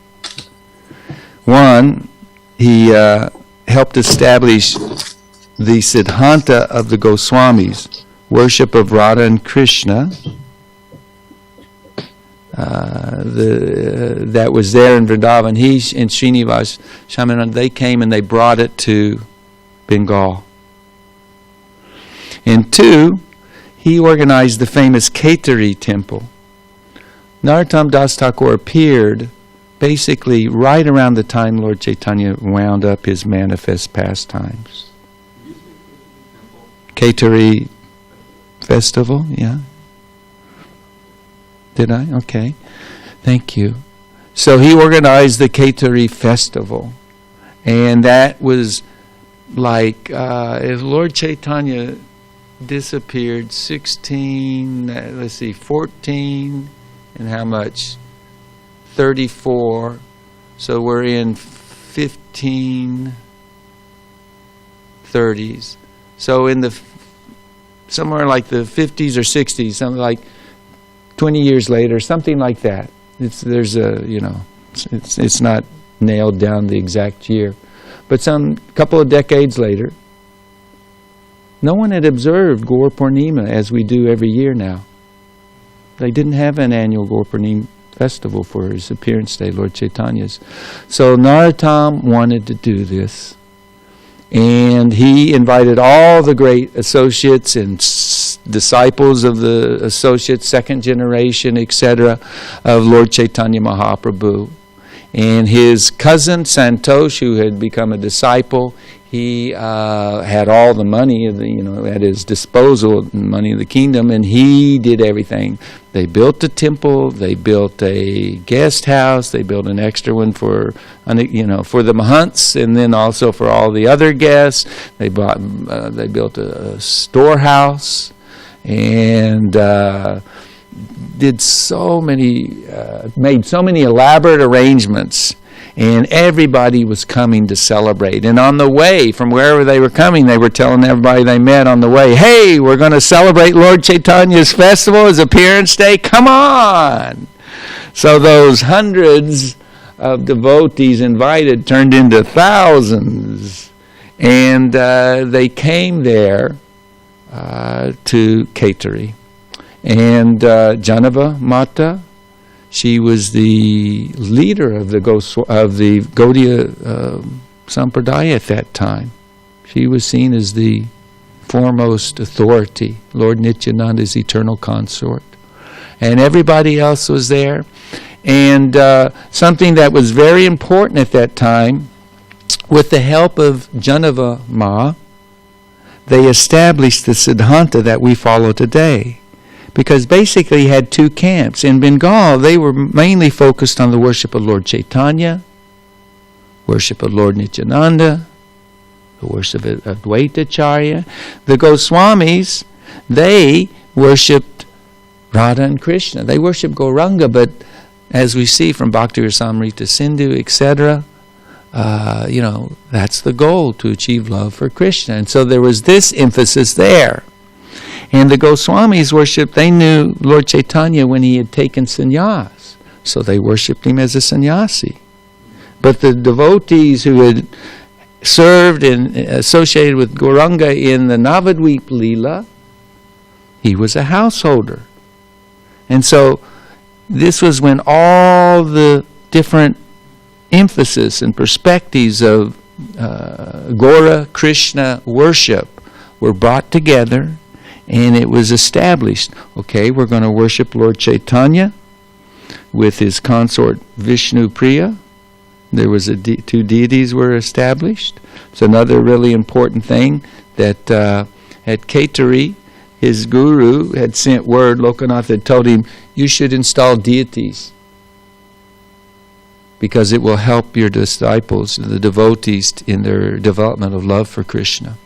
1, he helped establish the Siddhanta of the Goswamis, worship of Radha and Krishna, that was there in Vrindavan. He and Srinivas, Shaimananda, they came and they brought it to Bengal. And 2, he organized the famous Ketari temple. Narottama Dasa Thakura appeared basically right around the time Lord Chaitanya wound up his manifest pastimes. Ketari festival, yeah? Did I? Okay. Thank you. So he organized the Ketari festival. And that was like, if Lord Chaitanya disappeared 14, and how much? 34. So we're in 1530s. So in the somewhere like the 50s or 60s, something like 20 years later, something like that. It's not nailed down the exact year, but some couple of decades later, no one had observed Gaur Purnima as we do every year now. They didn't have an annual Gaur Purnima festival for his appearance day, Lord Chaitanya's. So Narottama wanted to do this. And he invited all the great associates and disciples of the associates, second generation, etc., of Lord Chaitanya Mahaprabhu. And his cousin Santosh, who had become a disciple, he had all the money at his disposal, money of the kingdom, and he did everything. They built a temple, they built a guest house, they built an extra one for the mahants, and then also for all the other guests. They built a storehouse, and made so many elaborate arrangements. And everybody was coming to celebrate. And on the way, from wherever they were coming, they were telling everybody they met on the way, "Hey, we're going to celebrate Lord Chaitanya's festival, his appearance day. Come on!" So those hundreds of devotees invited turned into thousands. And they came there to Kaituri. And Janava Mata, she was the leader of the Gaudiya Sampradaya at that time. She was seen as the foremost authority, Lord Nityananda's eternal consort. And everybody else was there. And something that was very important at that time, with the help of Janava Ma, they established the Siddhanta that we follow today. Because basically you had two camps. In Bengal, they were mainly focused on the worship of Lord Chaitanya, worship of Lord Nityananda, the worship of Advaitacharya. The Goswamis, they worshipped Radha and Krishna. They worshipped Gauranga, but as we see from Bhakti Rasamrita Sindhu, etc., that's the goal, to achieve love for Krishna. And so there was this emphasis there. And the Goswamis worshipped, they knew Lord Chaitanya when he had taken sannyas. So they worshipped him as a sannyasi. But the devotees who had served and associated with Gauranga in the Navadvip Leela, he was a householder. And so this was when all the different emphasis and perspectives of Gaura Krishna worship were brought together, and it was established. Okay, we're going to worship Lord Chaitanya with his consort Vishnu Priya. There was two deities were established. It's another really important thing that at Kaituri, his guru had sent word. Lokanath had told him, you should install deities, because it will help your disciples, the devotees, in their development of love for Krishna.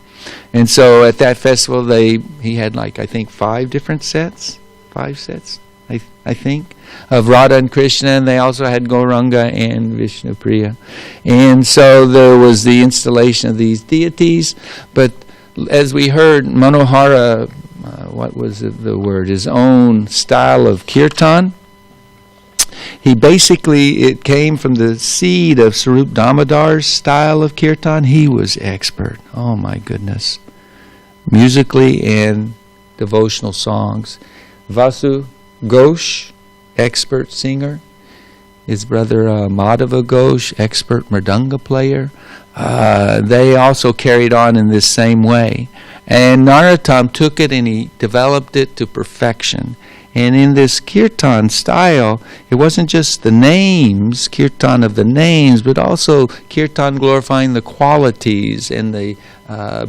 And so at that festival, he had I think 5 sets, I think, of Radha and Krishna, and they also had Gauranga and Vishnu Priya. And so there was the installation of these deities, but as we heard, Manohara, what was the word, his own style of kirtan, it came from the seed of Sarup Damodar's style of kirtan. He was expert. Oh my goodness. Musically and devotional songs. Vasu Ghosh, expert singer. His brother Madhava Ghosh, expert mridanga player. They also carried on in this same way. And Narottam took it and he developed it to perfection. And in this kirtan style, it wasn't just the names, kirtan of the names, but also kirtan glorifying the qualities and the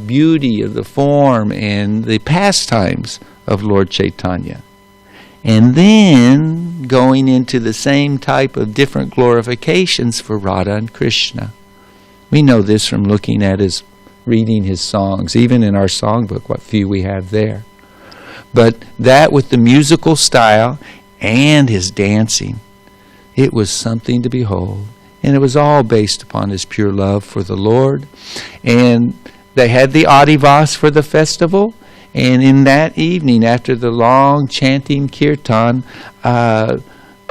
beauty of the form and the pastimes of Lord Chaitanya. And then going into the same type of different glorifications for Radha and Krishna. We know this from looking at reading his songs, even in our songbook, what few we have there. But that with the musical style and his dancing, it was something to behold. And it was all based upon his pure love for the Lord. And they had the Adivas for the festival. And in that evening, after the long chanting kirtan,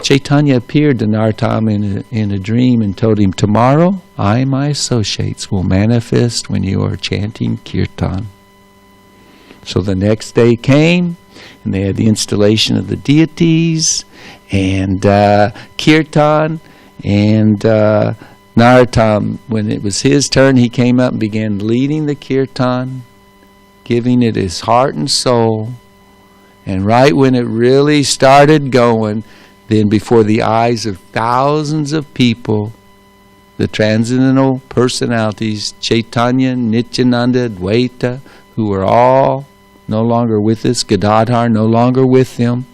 Chaitanya appeared to Narottama in a dream and told him, tomorrow I and my associates will manifest when you are chanting kirtan. So the next day came, and they had the installation of the deities, and kirtan, and Narottama, when it was his turn, he came up and began leading the kirtan, giving it his heart and soul. And right when it really started going, then before the eyes of thousands of people, the transcendental personalities, Chaitanya, Nityananda, Advaita, who were all no longer with us, Gadadhar no longer with them,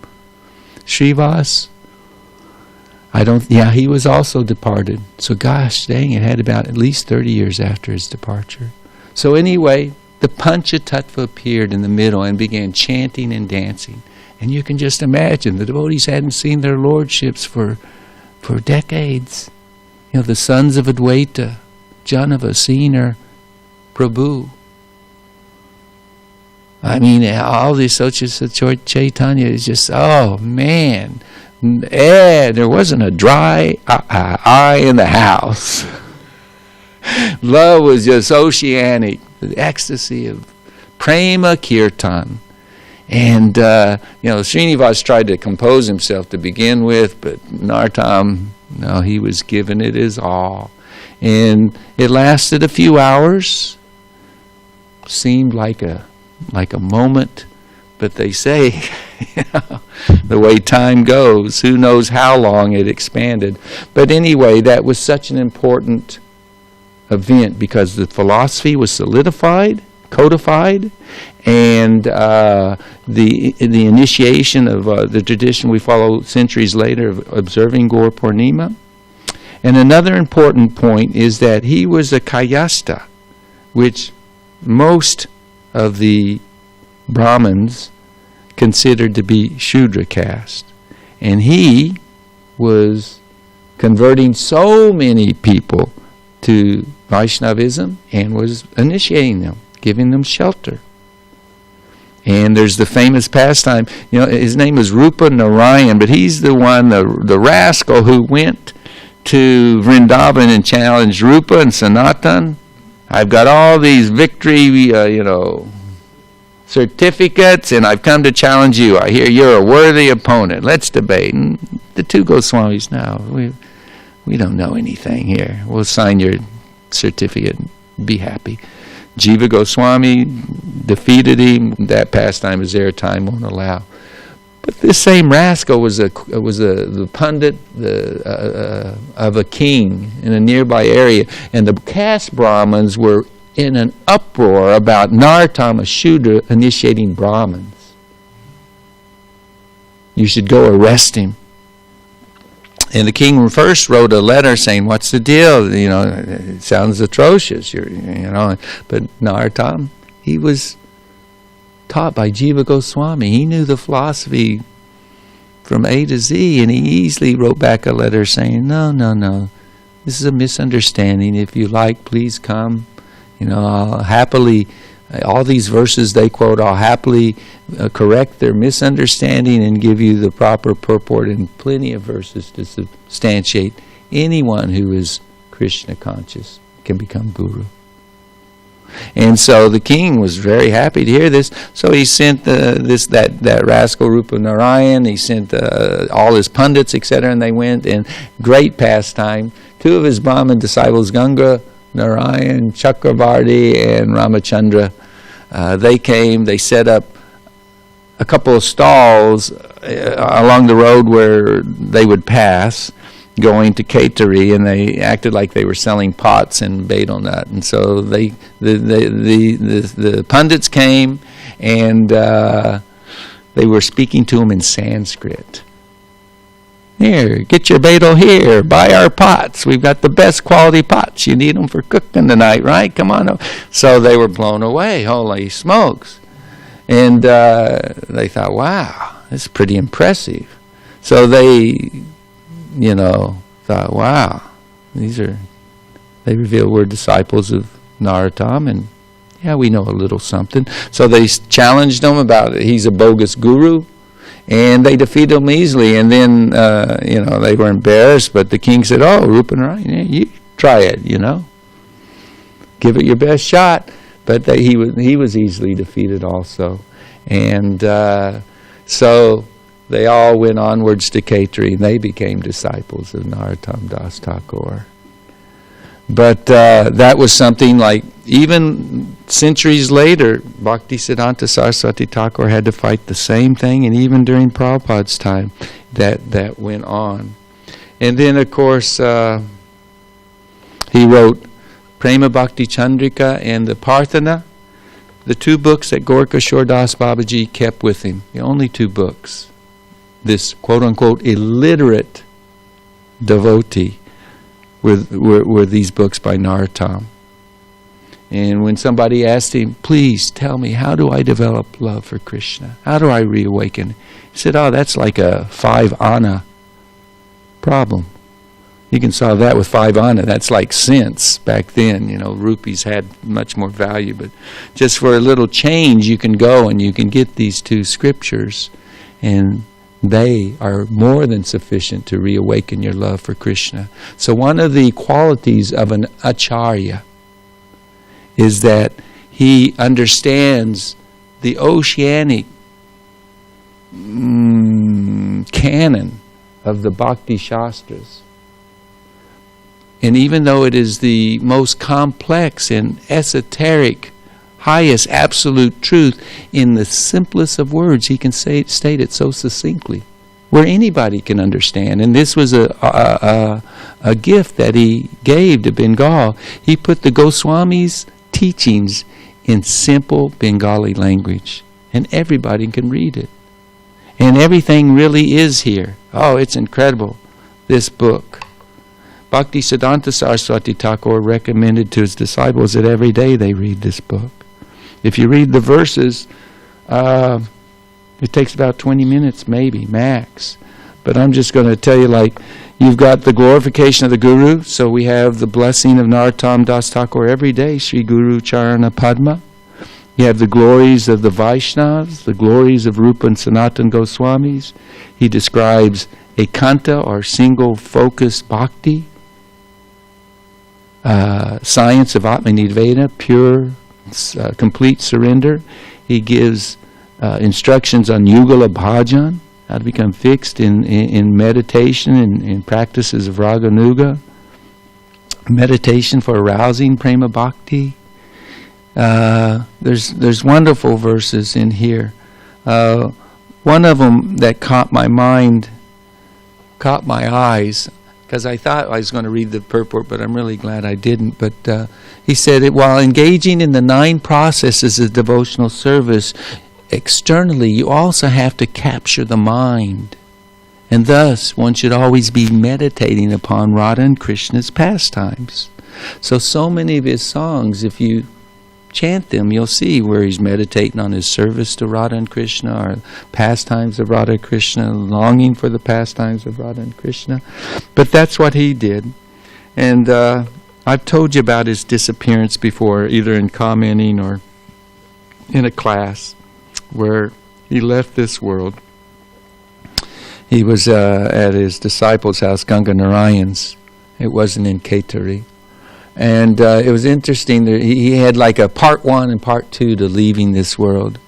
Srivas, he was also departed. So gosh dang, it had about at least 30 years after his departure. So anyway, the Panchatattva appeared in the middle and began chanting and dancing. And you can just imagine, the devotees hadn't seen their lordships for decades. The sons of Advaita, Janava, seeing her Prabhu. I mean, all the associates of Chaitanya is just, oh man, There wasn't a dry eye in the house. Love was just oceanic, the ecstasy of prema kirtan. And, Srinivas tried to compose himself to begin with, but Narottam, no, he was giving it his all. And it lasted a few hours. Seemed like a moment, but they say, the way time goes, who knows how long it expanded. But anyway, that was such an important event because the philosophy was solidified, codified, and the initiation of the tradition we follow centuries later of observing Gaur Purnima. And another important point is that he was a Kayasta, which most of the Brahmins considered to be Shudra caste. And he was converting so many people to Vaishnavism and was initiating them, giving them shelter. And there's the famous pastime, his name is Rupa Narayan, but he's the one, the rascal who went to Vrindavan and challenged Rupa and Sanatan. I've got all these victory, certificates, and I've come to challenge you. I hear you're a worthy opponent. Let's debate. And the two Goswamis, now, we don't know anything here. We'll sign your certificate. Be happy. Jiva Goswami defeated him. That pastime is there. Time won't allow. But this same rascal was the pundit of a king in a nearby area, and the caste Brahmins were in an uproar about Narottama Shudra initiating Brahmins. You should go arrest him. And the king first wrote a letter saying, "What's the deal? It sounds atrocious." But Narottam, he was taught by Jiva Goswami. He knew the philosophy from A to Z, and he easily wrote back a letter saying, No. This is a misunderstanding. If you like, please come. I'll happily, all these verses they quote, I'll happily correct their misunderstanding and give you the proper purport, and plenty of verses to substantiate anyone who is Krishna conscious can become guru. And so the king was very happy to hear this. So he sent that rascal Rupa Narayan. He sent all his pundits, etc., and they went. And great pastime. Two of his Brahmin disciples, Ganga Narayan, Chakravarti, and Ramachandra, they came. They set up a couple of stalls along the road where they would pass, going to Kaitari, and they acted like they were selling pots and betel nut. And so the pundits came, and they were speaking to him in Sanskrit. Here, get your betel here. Buy our pots. We've got the best quality pots. You need them for cooking tonight, right? Come on up. So they were blown away. Holy smokes. And they thought, wow, that's pretty impressive. So they thought, wow, they revealed we're disciples of Narottam, and yeah, we know a little something. So they challenged him about it. He's a bogus guru, and they defeated him easily. And then, they were embarrassed, but the king said, oh, Rupa Narayan, you try it, give it your best shot. But he was easily defeated also. And so they all went onwards to Kaitari, and they became disciples of Narottama Dasa Thakura. But that was something like, even centuries later, Bhakti Siddhanta Saraswati Thakur had to fight the same thing, and even during Prabhupada's time, that went on. And then, of course, he wrote Prema Bhakti Chandrika and the Parthana, the two books that Gorkashore Das Babaji kept with him, the only two books. This quote-unquote illiterate devotee were these books by Narottam. And when somebody asked him, please tell me, how do I develop love for Krishna? How do I reawaken? He said, that's like a 5 anna problem. You can solve that with 5 anna. That's like cents back then. Rupees had much more value. But just for a little change, you can go and you can get these two scriptures and They are more than sufficient to reawaken your love for Krishna. So one of the qualities of an acharya is that he understands the oceanic canon of the Bhakti Shastras. And even though it is the most complex and esoteric, highest absolute truth, in the simplest of words, he can state it so succinctly, where anybody can understand. And this was a gift that he gave to Bengal. He put the Goswami's teachings in simple Bengali language, and everybody can read it. And everything really is here. Oh, it's incredible, this book. Bhakti Siddhanta Saraswati Thakur recommended to his disciples that every day they read this book. If you read the verses, it takes about 20 minutes, maybe, max. But I'm just going to tell you, like, you've got the glorification of the Guru, so we have the blessing of Narottama Dasa Thakura every day, Sri Guru Charana Padma. You have the glories of the Vaishnavas, the glories of Rupa and Sanatan Goswamis. He describes ekanta, or single-focused bhakti, science of Atmanidveda, pure, complete surrender. He gives instructions on yugala bhajan, how to become fixed in meditation and in practices of raganuga, meditation for arousing prema bhakti. There's wonderful verses in here. One of them that caught my eyes, because I thought I was going to read the purport, but I'm really glad I didn't. But he said that while engaging in the 9 processes of devotional service, externally you also have to capture the mind. And thus, one should always be meditating upon Radha and Krishna's pastimes. So many of his songs, if you chant them, you'll see where he's meditating on his service to Radha and Krishna, or pastimes of Radha and Krishna, longing for the pastimes of Radha and Krishna. But that's what he did. And I've told you about his disappearance before, either in commenting or in a class, where he left this world. He was at his disciple's house, Ganga Narayan's. It wasn't in Kaituri. And it was interesting that he had like a part 1 and part 2 to leaving this world.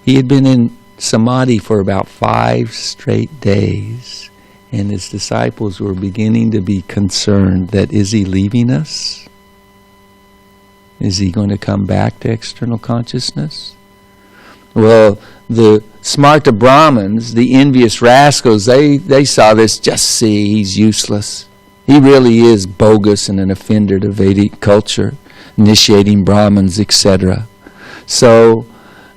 He had been in samadhi for about 5 straight days, and his disciples were beginning to be concerned that, is he leaving us? Is he going to come back to external consciousness? Well, the smarta Brahmins, the envious rascals, they saw this. Just see, he's useless. He really is bogus and an offender to Vedic culture, initiating Brahmins, etc. So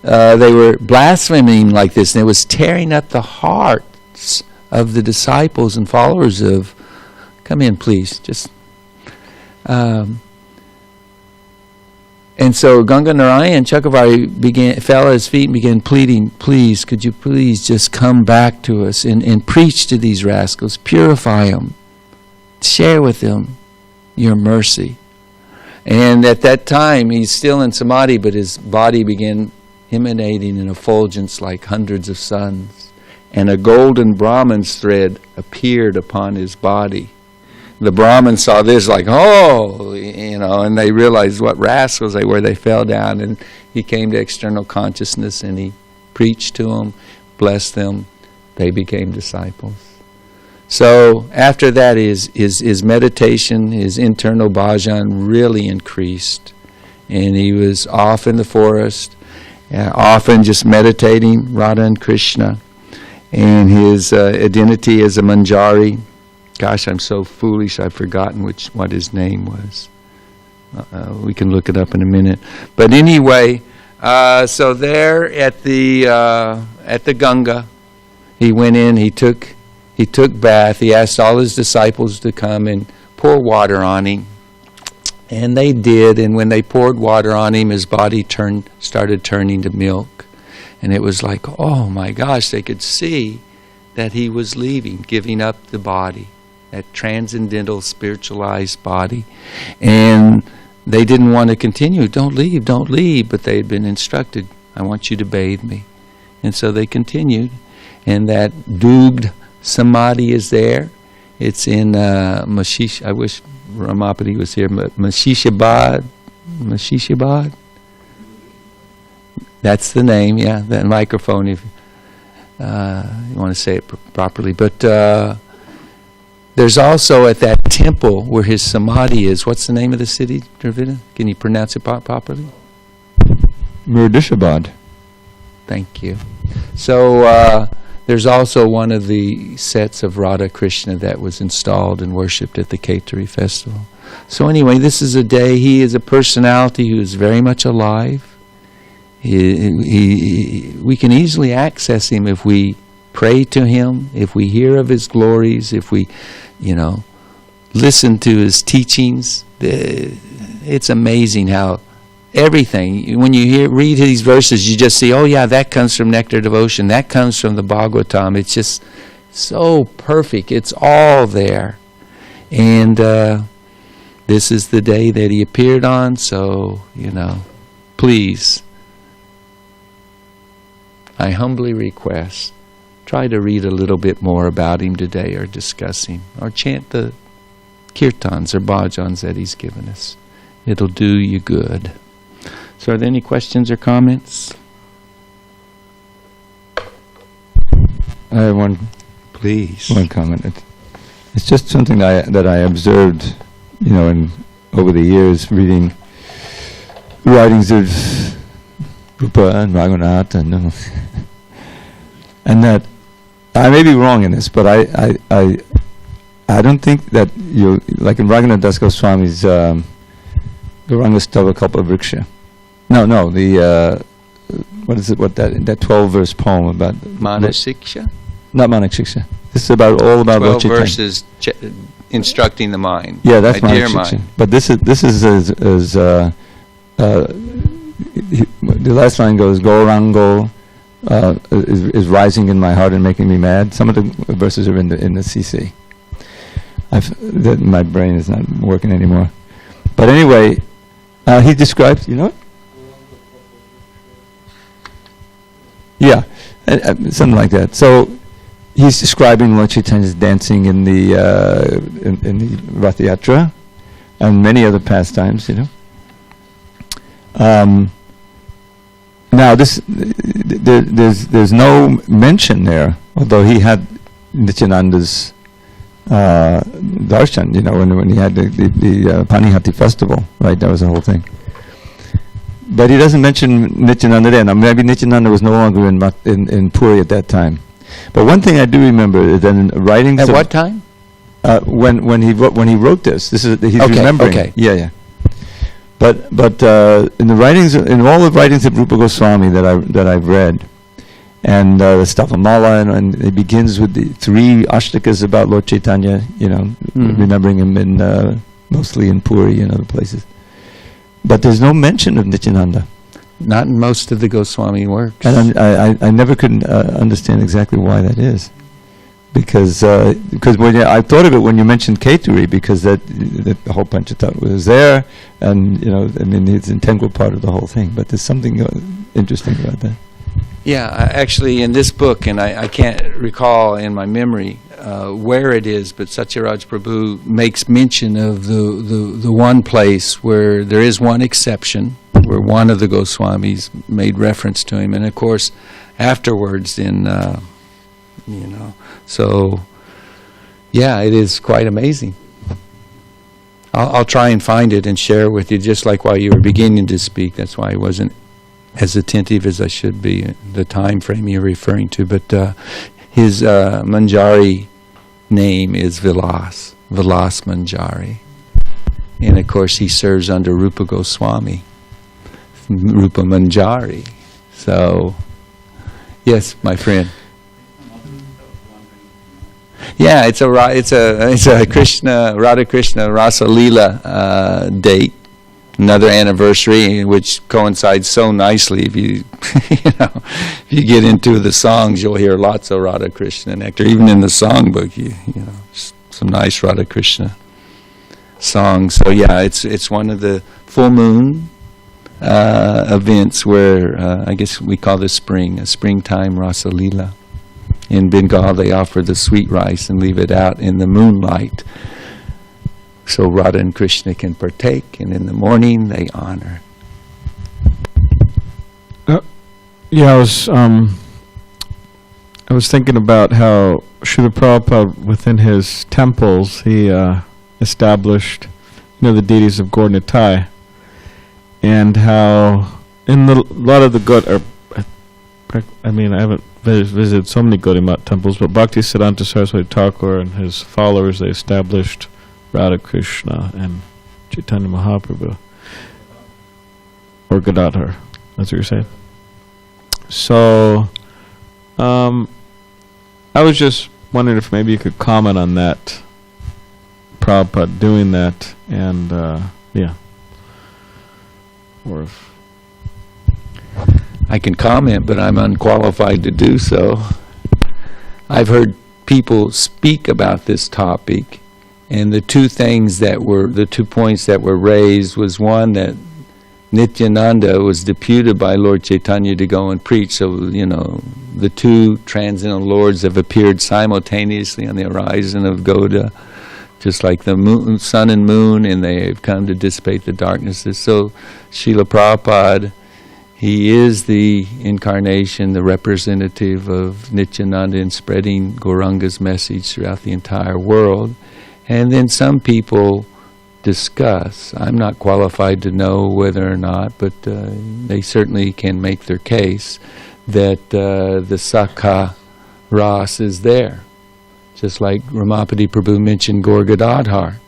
they were blaspheming like this, and it was tearing up the hearts of the disciples and followers of, come in please, just... And so Ganga Narayan Chakravarti fell at his feet and began pleading, please, could you please just come back to us and preach to these rascals, purify them, share with them your mercy. And at that time, he's still in samadhi, but his body began emanating an effulgence like hundreds of suns. And a golden Brahman's thread appeared upon his body. The Brahmins saw this like, oh, and they realized what rascals they were. They fell down, and he came to external consciousness, and he preached to them, blessed them. They became disciples. So after that, his meditation, his internal bhajan really increased. And he was off in the forest, often just meditating Radha and Krishna. And his identity as a Manjari. Gosh, I'm so foolish, I've forgotten what his name was. We can look it up in a minute. But anyway, so there at the Ganga, he went in, he took bath, he asked all his disciples to come and pour water on him. And they did, and when they poured water on him, his body started turning to milk. And it was like, oh my gosh, they could see that he was leaving, giving up the body, that transcendental, spiritualized body. And they didn't want to continue. Don't leave. But they had been instructed, I want you to bathe me. And so they continued. and that Dugd Samadhi is there. It's in Mashish. I wish Ramapati was here, but Mashishabad. That's the name, yeah, that microphone, if you want to say it properly. But there's also at that temple where his samadhi is, what's the name of the city, Dravida? Can you pronounce it properly? Murdishabad. Thank you. So there's also one of the sets of Radha Krishna that was installed and worshipped at the Kaituri festival. So anyway, this is a day, he is a personality who is very much alive. We can easily access him if we pray to him, if we hear of his glories, if we, listen to his teachings. It's amazing how everything, when you read these verses, you just see, oh yeah, that comes from Nectar Devotion, that comes from the Bhagavatam. It's just so perfect. It's all there. And this is the day that he appeared on, so, please, I humbly request, try to read a little bit more about him today, or discuss him, or chant the kirtans or bhajans that he's given us. It'll do you good. So are there any questions or comments? I have one. Please. One comment. It's just something that I observed, over the years, reading writings of Rupa and Raghunath, and that I may be wrong in this, but I don't think that like in Raghunath Das Goswami's Gauranga Stava Kalpa Vriksha. No, the what is it? What that 12-verse poem about? Manasiksha? Not Manasiksha. This is all about 12 Chaitanya. verses instructing the mind. Yeah, that's my dear Manasiksha. mind. But this is the last line goes, Gaurango is rising in my heart and making me mad. Some of the verses are in the CC. My brain is not working anymore. But anyway, he describes, Yeah, something like that. So he's describing Lord Chaitanya's dancing in the Rath Yatra and many other pastimes, Now there's no mention there, although he had Nityananda's darshan, when he had the Panihati festival, right? That was the whole thing. But he doesn't mention Nityananda there. Now maybe Nityananda was no longer in Puri at that time. But one thing I do remember is that in writings At what time? When he wrote this he's remembering. Okay. Yeah. But in the writings, in all the writings of Rupa Goswami that I've read, and the Stavamala, and it begins with the 3 ashtakas about Lord Chaitanya, remembering him mostly in Puri and other places. But there's no mention of Nityananda. Not in most of the Goswami works. And I never could understand exactly why that is. Because when I thought of it when you mentioned Kaituri, because the whole Panchatattva was there, and it's an integral part of the whole thing. But there's something interesting about that. Yeah, actually, in this book, and I can't recall in my memory where it is, but Satyaraj Prabhu makes mention of the one place where there is one exception, where one of the Goswamis made reference to him, and of course, afterwards so, yeah, it is quite amazing. I'll try and find it and share it with you, just like while you were beginning to speak. That's why I wasn't as attentive as I should be, the time frame you're referring to. But his Manjari name is Vilas Manjari. And of course he serves under Rupa Goswami, Rupa Manjari. So, yes, my friend. Yeah, it's a Radha Krishna Rasa Leela date, another anniversary, which coincides so nicely. If you if you get into the songs, you'll hear lots of Radha Krishna nectar. Even in the songbook, some nice Radha Krishna songs. So yeah, it's one of the full moon events where I guess we call this springtime Rasa Leela. In Bengal, they offer the sweet rice and leave it out in the moonlight so Radha and Krishna can partake, and in the morning they honor. Yeah, I was thinking about how Srila Prabhupada, within his temples, he established, the deities of Gaur Nitai, and how in a lot of the I haven't visited so many Gaudiya Math temples, but Bhakti Siddhanta Saraswati Thakur and his followers, they established Radha Krishna and Chaitanya Mahaprabhu, or Gadadhar. That's what you're saying? So, I was just wondering if maybe you could comment on that, Prabhupada doing that, and or if I can comment, but I'm unqualified to do so. I've heard people speak about this topic, and the two points that were raised was one, that Nityananda was deputed by Lord Chaitanya to go and preach. So, the two transcendental lords have appeared simultaneously on the horizon of Gauda, just like the sun and moon, and they have come to dissipate the darknesses. So, Srila Prabhupada, he is the incarnation, the representative of Nityananda in spreading Gauranga's message throughout the entire world. And then some people discuss, I'm not qualified to know whether or not, but they certainly can make their case, that the Sakha Ras is there. Just like Ramapati Prabhu mentioned Gaur Gadadhar.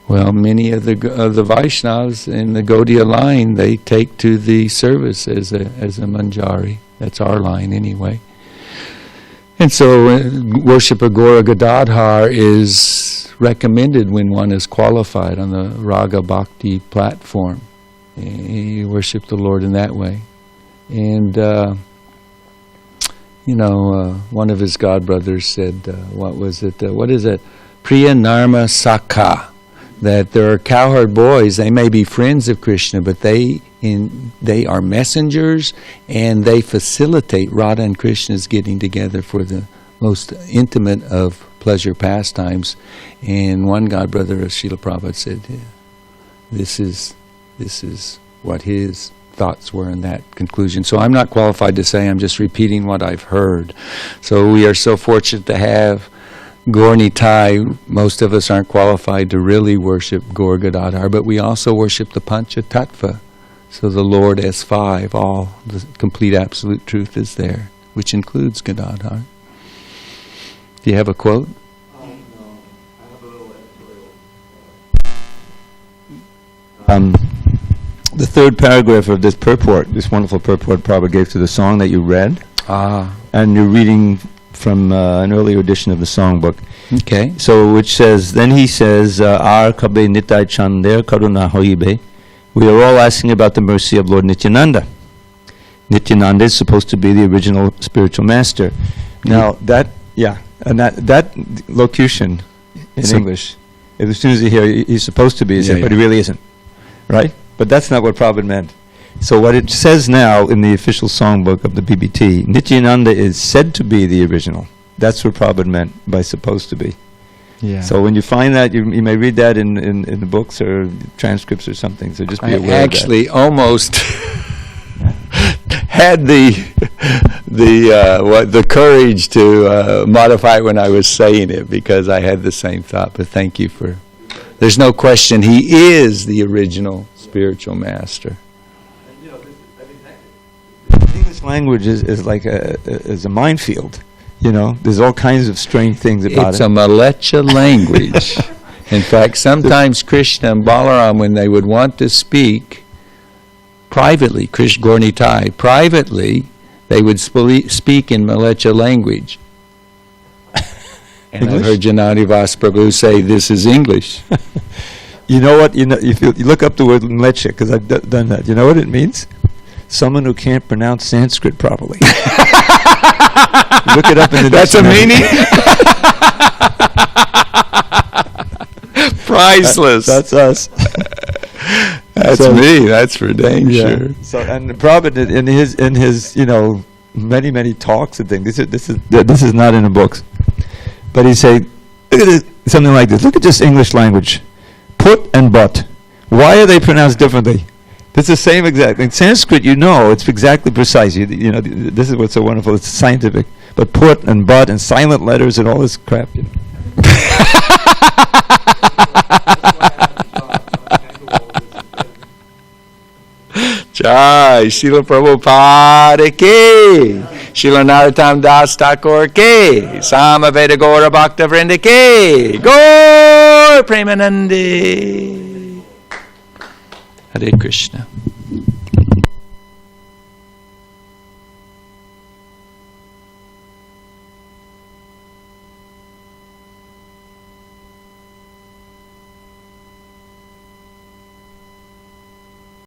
Well, many of the Vaishnavas in the Gaudiya line, they take to the service as a manjari. That's our line anyway. And so worship of Gaur Gadadhar is recommended when one is qualified on the Raga Bhakti platform. You worship the Lord in that way. And, one of his godbrothers said, what is it? Priya Narma Sakha. That there are cowherd boys, they may be friends of Krishna, but they are messengers, and they facilitate Radha and Krishna's getting together for the most intimate of pleasure pastimes. And one godbrother of Srila Prabhupada said, this is what his thoughts were in that conclusion. So I'm not qualified to say, I'm just repeating what I've heard. So we are so fortunate to have Gaur Nitai. Most of us aren't qualified to really worship Gaur Gadadhar, but we also worship the Pancha Tattva. So the Lord as five, all the complete absolute truth is there, which includes Gadadhar. Do you have a quote? No, I have a little editorial. The third paragraph of this purport, this wonderful purport Prabhupada gave to the song that you read, and you're reading from an earlier edition of the songbook. Okay. So, which says, then he says, Ar kabe nitai chander karuna hoibe. We are all asking about the mercy of Lord Nityananda. Nityananda is supposed to be the original spiritual master. Now, that locution in English, as soon as you hear he's supposed to be, but he really isn't. Right? But that's not what Prabhupada meant. So what it says now in the official songbook of the BBT, Nityananda is said to be the original. That's what Prabhupada meant by supposed to be. yeah. So when you find that, you may read that in the books or transcripts or something. So just be aware of that. I actually almost had the courage to modify it when I was saying it, because I had the same thought. But thank you for. There's no question he is the original spiritual master. English language is like a minefield. There's all kinds of strange things about It's it. a Malecha language. In fact, sometimes Krishna and Balaram, when they would want to speak privately, Krishna Gaur Nitai, privately, they would speak in Malecha language. And I've heard Janadivas Prabhu say, this is English. You know what? If you look up the word mlecha, because I've done that. You know what it means? Someone who can't pronounce Sanskrit properly. Look it up in the That's a dictionary. meaning? Priceless. That's us. That's me. That's for dang sure. So, and Prabhupada in his many talks and things. This is not in the books. But he'd say, look at this, something like this. Look at this English language. Put and but. Why are they pronounced differently? It's the same exact. In Sanskrit, it's exactly precise. You know, this is what's so wonderful. It's scientific. But put and but and silent letters and all this crap. Jai, Srila Prabhupada ki, Srila Narottama Dasa Thakura ki, Samaveda Gaura Bhakta Vrinda ki, Gaur Premanandi. Hare Krishna.